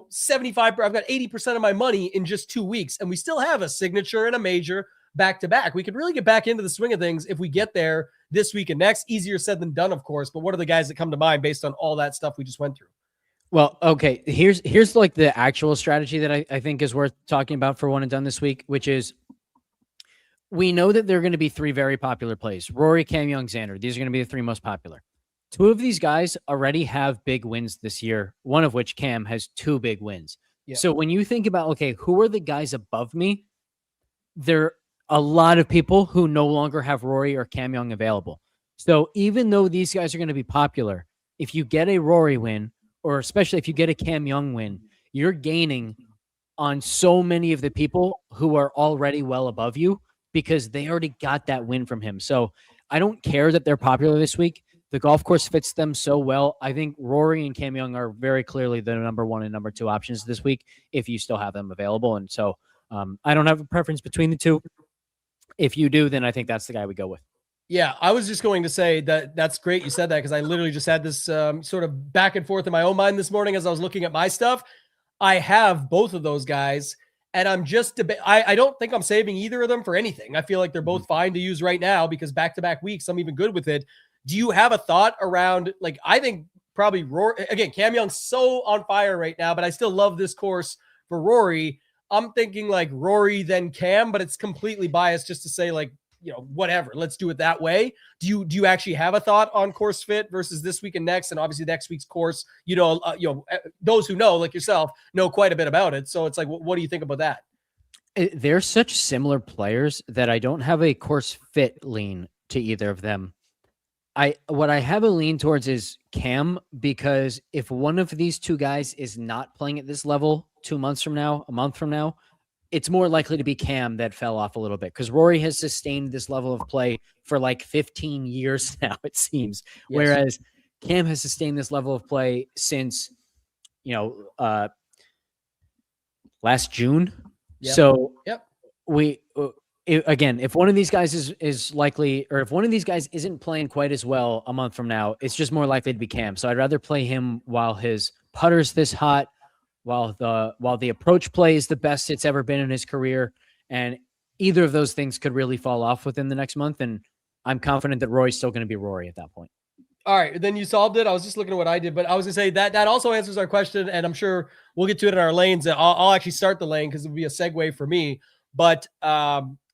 75, I've got 80% of my money in just 2 weeks. And we still have a signature and a major back to back. We could really get back into the swing of things if we get there this week and next. Easier said than done, of course. But what are the guys that come to mind based on all that stuff we just went through? Well, okay. Here's like the actual strategy that I think is worth talking about for one and done this week, which is we know that there are going to be three very popular plays. Rory, Cam Young, Xander. These are going to be the three most popular. Two of these guys already have big wins this year, one of which Cam has 2 big wins. Yeah. So when you think about, okay, who are the guys above me? There are a lot of people who no longer have Rory or Cam Young available. So even though these guys are going to be popular, if you get a Rory win, or especially if you get a Cam Young win, you're gaining on so many of the people who are already well above you, because they already got that win from him. So I don't care that they're popular this week. The golf course fits them so well. I think Rory and Cam Young are very clearly the number 1 and number 2 options this week, if you still have them available. And so I don't have a preference between the two. If you do, then I think that's the guy we go with. Yeah, I was just going to say that's great you said that, because I literally just had this sort of back and forth in my own mind this morning as I was looking at my stuff. I have both of those guys. And I'm just, I don't think I'm saving either of them for anything. I feel like they're both fine to use right now because back-to-back weeks, I'm even good with it. Do you have a thought around, like, I think probably Rory, again, Cam Young's so on fire right now, but I still love this course for Rory. I'm thinking like Rory, then Cam, but it's completely biased just to say like, whatever, let's do it that way. Do you actually have a thought on course fit versus this week and next? And obviously next week's course, those who know, like yourself, know quite a bit about it. So it's like, what do you think about that? They're such similar players that I don't have a course fit lean to either of them. What I have a lean towards is Cam, because if one of these two guys is not playing at this level 2 months from now, a month from now, it's more likely to be Cam that fell off a little bit, because Rory has sustained this level of play for like 15 years now, it seems. Yes. Whereas Cam has sustained this level of play since, last June. Yep. So if one of these guys is likely, or if one of these guys isn't playing quite as well a month from now, it's just more likely to be Cam. So I'd rather play him while his putter's this hot, while the approach play is the best it's ever been in his career. And either of those things could really fall off within the next month. And I'm confident that Rory's still going to be Rory at that point. All right. Then you solved it. I was just looking at what I did, but I was gonna say that also answers our question. And I'm sure we'll get to it in our lanes. I'll actually start the lane because it would be a segue for me. But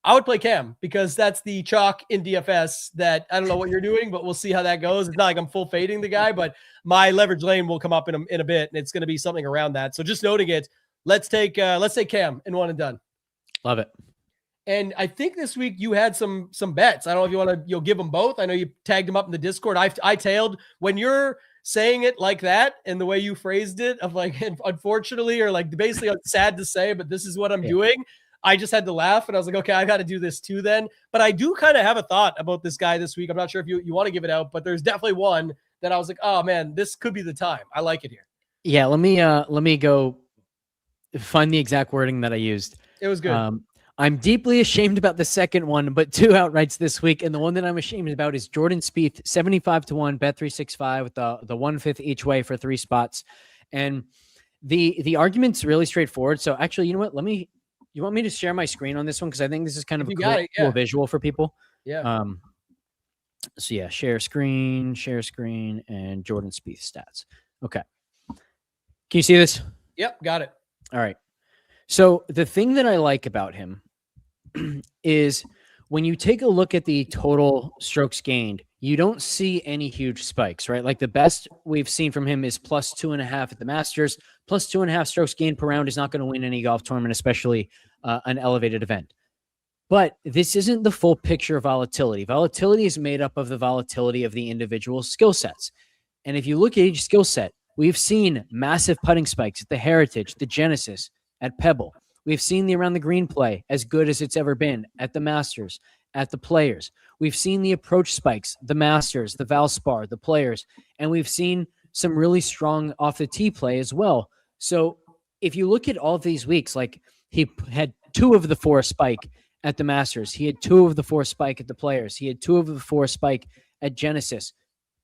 I would play Cam because that's the chalk in DFS that I don't know what you're doing, but we'll see how that goes. It's not like I'm full fading the guy, but my leverage lane will come up in a bit, and it's going to be something around that. So just noting it, let's take Cam in one and done. Love it. And I think this week you had some bets. I don't know if you want to give them both. I know you tagged them up in the Discord. I tailed when you're saying it like that and the way you phrased it of like, unfortunately, or like basically sad to say, but this is what I'm doing. I just had to laugh and I was like, okay, I got to do this too then. But I do kind of have a thought about this guy this week. I'm not sure if you want to give it out, but there's definitely one that I was like, oh man, this could be the time. I like it here. Yeah. Let me go find the exact wording that I used. It was good. I'm deeply ashamed about the second one, but 2 outrights this week. And the one that I'm ashamed about is Jordan Spieth, 75-1, Bet365 with the 1/5 each way for 3 spots. And the argument's really straightforward. So actually, you know what? You want me to share my screen on this one? Because I think this is kind of a cool visual for people. Yeah. So yeah, share screen, and Jordan Spieth stats. Okay. Can you see this? Yep, got it. All right. So the thing that I like about him is when you take a look at the total strokes gained, you don't see any huge spikes, right? Like the best we've seen from him is plus 2.5 at the Masters. Plus 2.5 strokes gained per round is not going to win any golf tournament, especially an elevated event. But this isn't the full picture of volatility. Volatility is made up of the volatility of the individual skill sets. And if you look at each skill set, we've seen massive putting spikes at the Heritage, the Genesis, at Pebble. We've seen the around the green play as good as it's ever been at the Masters, at the Players. We've seen the approach spikes, the Masters, the Valspar, the Players, and we've seen some really strong off the tee play as well. So if you look at all of these weeks, like he had 2 of the 4 spike at the Masters. He had 2 of the 4 spike at the Players. He had 2 of the 4 spike at Genesis.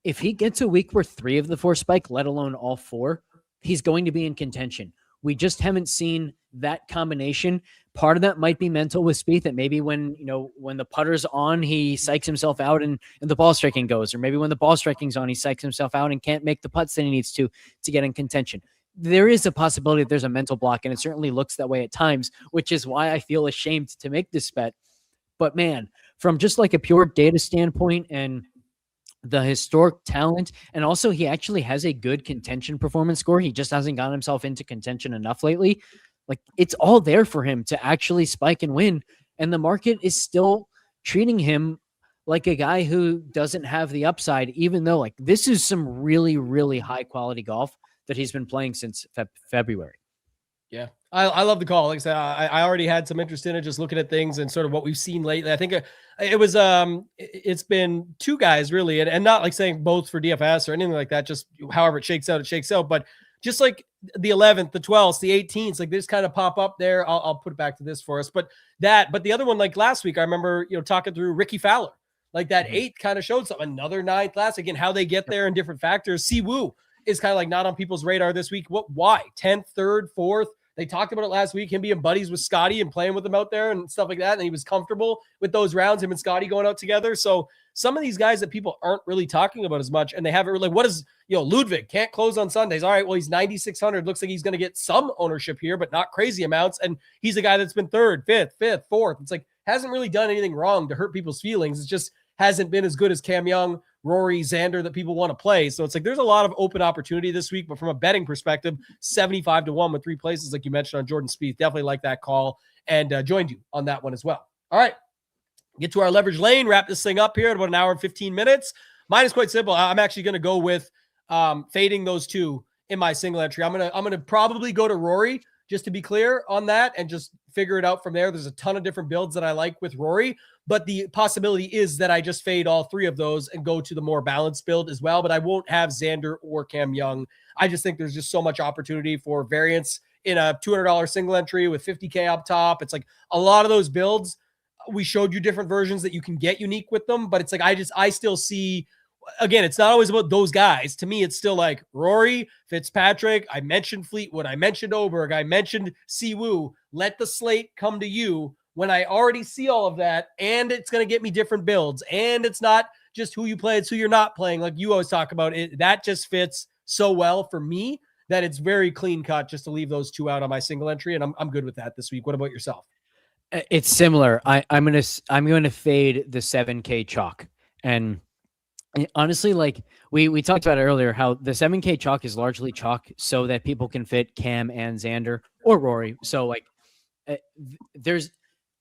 If he gets a week where 3 of the 4 spike, let alone all 4, he's going to be in contention. We just haven't seen that combination. Part of that might be mental with Spieth, that maybe when the putter's on, he psychs himself out and the ball striking goes, or maybe when the ball striking's on, he psychs himself out and can't make the putts that he needs to get in contention. There is a possibility that there's a mental block, and it certainly looks that way at times, which is why I feel ashamed to make this bet. But man, from just like a pure data standpoint and the historic talent, and also he actually has a good contention performance score. He just hasn't gotten himself into contention enough lately. Like, it's all there for him to actually spike and win. And the market is still treating him like a guy who doesn't have the upside, even though like this is some really, really high quality golf that he's been playing since February. Yeah. I love the call. Like I said, I already had some interest in it, just looking at things and sort of what we've seen lately. I think it's been 2 guys really, and not like saying both for DFS or anything like that, just however it shakes out, but just like the 11th, the 12th, the 18th, like this kind of pop up there. I'll put it back to this for us, but the other one, like last week, I remember, talking through Ricky Fowler, like that 8th kind of showed something, another 9th last, again, how they get there and different factors. Siwoo is kind of like not on people's radar this week. Why? 10th, 3rd, 4th. They talked about it last week, him being buddies with Scotty and playing with him out there and stuff like that. And he was comfortable with those rounds, him and Scotty going out together. So some of these guys that people aren't really talking about as much, and they haven't really, what is, Ludwig can't close on Sundays. All right, well, he's 9,600. Looks like he's going to get some ownership here, but not crazy amounts. And he's a guy that's been 3rd, 5th, 4th. It's like, hasn't really done anything wrong to hurt people's feelings. It's just hasn't been as good as Cam Young, Rory, Xander that people want to play. So it's like there's a lot of open opportunity this week, but from a betting perspective, 75-1 with 3 places, like you mentioned on Jordan Spieth. Definitely like that call and joined you on that one as well. All right, get to our leverage lane, wrap this thing up here at about an hour and 15 minutes. Mine is quite simple. I'm actually going to go with fading those 2 in my single entry. I'm gonna probably go to Rory, just to be clear on that, and just figure it out from there. There's a ton of different builds that I like with Rory, but the possibility is that I just fade all 3 of those and go to the more balanced build as well. But I won't have Xander or Cam Young. I just think there's just so much opportunity for variance in a $200 single entry with 50K up top. It's like a lot of those builds, we showed you different versions that you can get unique with them, but it's like, I still see, again, it's not always about those guys. To me, it's still like Rory, Fitzpatrick. I mentioned Fleetwood. I mentioned Oberg. I mentioned Siwoo. Let the slate come to you when I already see all of that, and it's going to get me different builds, and it's not just who you play, it's who you're not playing. Like you always talk about it. That just fits so well for me that it's very clean cut just to leave those 2 out on my single entry. And I'm good with that this week. What about yourself? It's similar. I'm gonna fade the 7K chalk. And honestly, like we talked about earlier, how the 7K chalk is largely chalk so that people can fit Cam and Xander or Rory. So like there's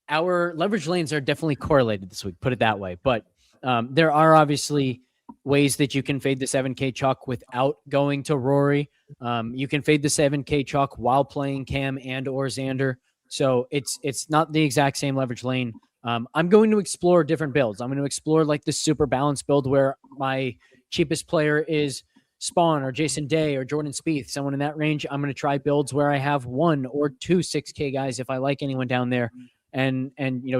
our leverage lanes are definitely correlated this week, put it that way. But there are obviously ways that you can fade the 7K chalk without going to Rory. You can fade the 7K chalk while playing Cam and or Xander. So it's not the exact same leverage lane. I'm going to explore different builds. I'm going to explore like the super balanced build where my cheapest player is Spawn or Jason Day or Jordan Spieth, someone in that range. I'm going to try builds where I have 1 or 2 6K guys if I like anyone down there, and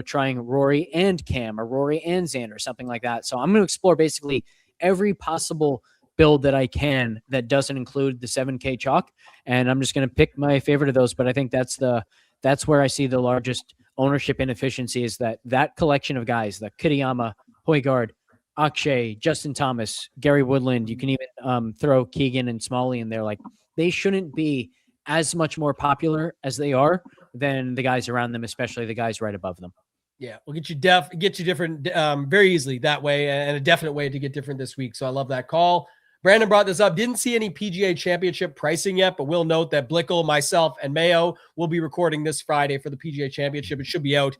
trying Rory and Cam or Rory and Xander, something like that. So I'm going to explore basically every possible build that I can that doesn't include the 7K chalk, and I'm just going to pick my favorite of those. But I think that's where I see the largest ownership inefficiency, is that collection of guys, the Kitayama, Højgaard, Akshay, Justin Thomas, Gary Woodland. You can even throw Keegan and Smalley in there. Like, they shouldn't be as much more popular as they are than the guys around them, especially the guys right above them. Yeah, we'll get you different very easily that way, and a definite way to get different this week. So I love that call. Brandon brought this up. Didn't see any PGA Championship pricing yet, but we'll note that Blickle, myself, and Mayo will be recording this Friday for the PGA Championship. It should be out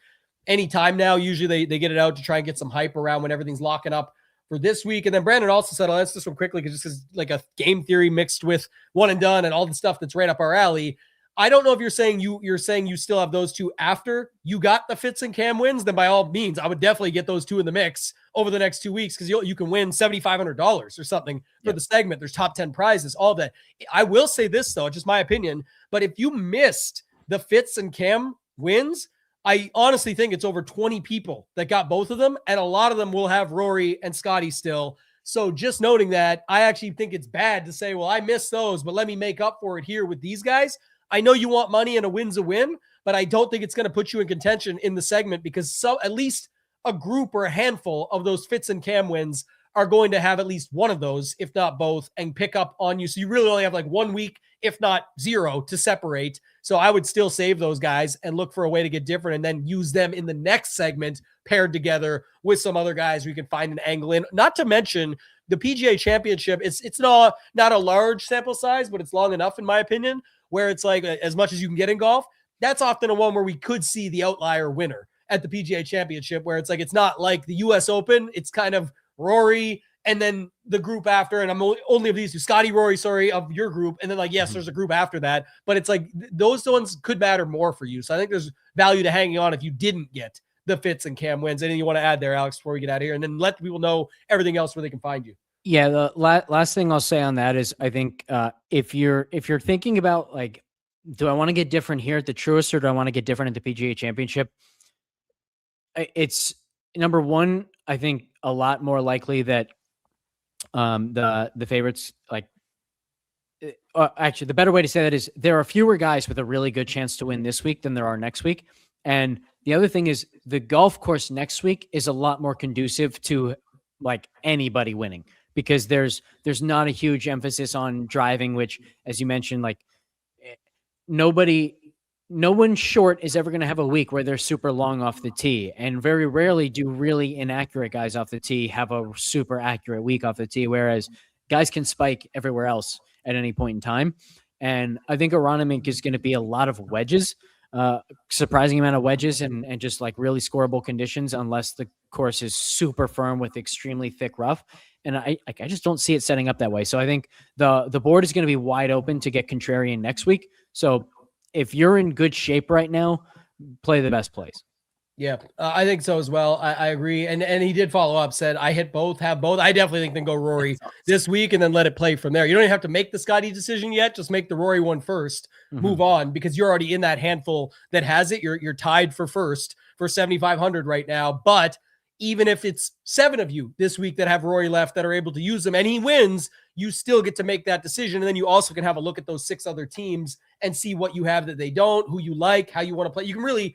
anytime now. Usually they get it out to try and get some hype around when everything's locking up for this week. And then Brandon also said, I'll answer this one quickly because this is like a game theory mixed with one and done and all the stuff that's right up our alley. I don't know if you're saying you still have those two after you got the Fitz and Cam wins. Then by all means, I would definitely get those two in the mix over the next 2 weeks, because you can win $7,500 or something for the segment. There's top 10 prizes, all of that. I will say this though, just my opinion, but if you missed the Fitz and Cam wins, I honestly think it's over 20 people that got both of them, and a lot of them will have Rory and Scotty still. So just noting that, I actually think it's bad to say, well, I missed those, but let me make up for it here with these guys. I know you want money and a win's a win, but I don't think it's going to put you in contention in the segment, because at least a group or a handful of those Fitz and Cam wins are going to have at least one of those, if not both, and pick up on you. So you really only have like 1 week, if not 0, to separate. So I would still save those guys and look for a way to get different, and then use them in the next segment paired together with some other guys we can find an angle in. Not to mention the PGA Championship. It's not a large sample size, but it's long enough in my opinion, where it's like as much as you can get in golf. That's often a one where we could see the outlier winner at the PGA Championship, where it's like, it's not like the US Open. It's kind of Rory and then the group after, and I'm only of these two, Scotty, Rory, sorry, of your group. And then like, yes, there's a group after that, but it's like those ones could matter more for you. So I think there's value to hanging on if you didn't get the Fitz and Cam wins. Anything you want to add there, Alex, before we get out of here, and then let people know everything else where they can find you? Yeah, the last thing I'll say on that is, I think if you're thinking about like, do I want to get different here at the Truist, or do I want to get different at the PGA Championship? It's number one, I think a lot more likely that the favorites, like, actually the better way to say that is, there are fewer guys with a really good chance to win this week than there are next week. And the other thing is, the golf course next week is a lot more conducive to like anybody winning, because there's not a huge emphasis on driving, which, as you mentioned, like no one short is ever going to have a week where they're super long off the tee. And very rarely do really inaccurate guys off the tee have a super accurate week off the tee, whereas guys can spike everywhere else at any point in time. And I think Aronimink is going to be a lot of wedges, surprising amount of wedges, and just like really scoreable conditions, unless the course is super firm with extremely thick rough. And I just don't see it setting up that way. So I think the board is going to be wide open to get contrarian next week. So if you're in good shape right now, play the best plays. Yeah, I think so as well. I agree. And he did follow up, said, I hit both, have both. I definitely think then go Rory this week and then let it play from there. You don't even have to make the Scotty decision yet. Just make the Rory one first, move on, because you're already in that handful that has it. You're tied for first for 7,500 right now. But even if it's 7 of you this week that have Rory left that are able to use them and he wins, you still get to make that decision. And then you also can have a look at those 6 other teams and see what you have that they don't, who you like, how you want to play. You can really,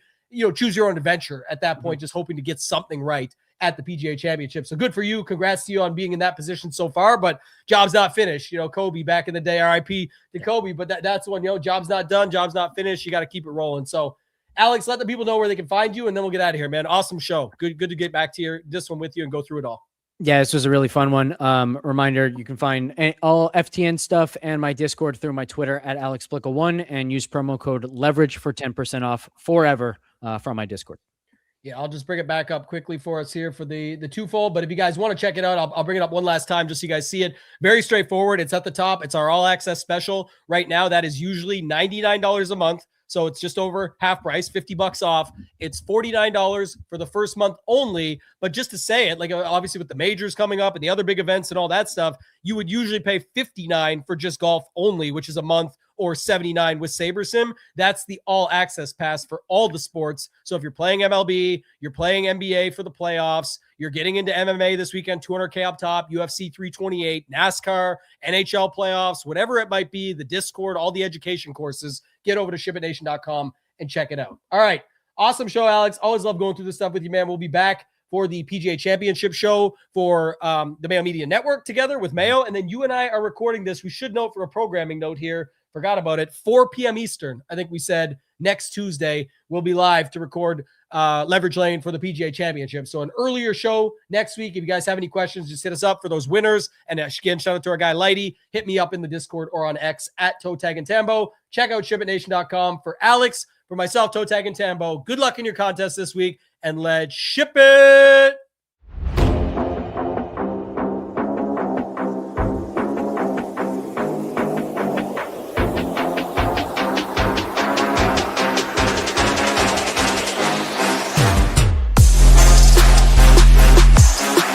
choose your own adventure at that point, just hoping to get something right at the PGA Championship. So good for you. Congrats to you on being in that position so far, but job's not finished. Kobe back in the day, RIP to Kobe, but that's the one, job's not done, job's not finished. You got to keep it rolling. So Alex, let the people know where they can find you, and then we'll get out of here, man. Awesome show. Good to get back to this one with you and go through it all. Yeah, this was a really fun one. Reminder, you can find all FTN stuff and my Discord through my Twitter at Alex Blickle1 and use promo code LEVERAGE for 10% off forever from my Discord. Yeah, I'll just bring it back up quickly for us here for the twofold. But if you guys want to check it out, I'll bring it up one last time just so you guys see it. Very straightforward. It's at the top. It's our all access special right now. That is usually $99 a month. So it's just over half price, $50 off. It's $49 for the first month only. But just to say it, like obviously with the majors coming up and the other big events and all that stuff, you would usually pay $59 for just golf only, which is a month, or $79 with SaberSim. That's the all access pass for all the sports. So if you're playing MLB, you're playing NBA for the playoffs, you're getting into MMA this weekend, 200K up top, UFC 328, NASCAR, NHL playoffs, whatever it might be, the Discord, all the education courses, get over to shipitnation.com and check it out. All right. Awesome show, Alex. Always love going through this stuff with you, man. We'll be back for the PGA Championship show for the Mayo Media Network together with Mayo. And then you and I are recording this. We should note for a programming note here, forgot about it, 4 p.m. Eastern. I think we said next Tuesday we'll be live to record Leverage Lane for the PGA Championship. So an earlier show next week. If you guys have any questions, just hit us up for those winners. And again, shout out to our guy Lighty. Hit me up in the Discord or on X at ToeTagginTambo. Check out shipitnation.com. For Alex, for myself, ToeTagginTambo, good luck in your contest this week, and let's ship it.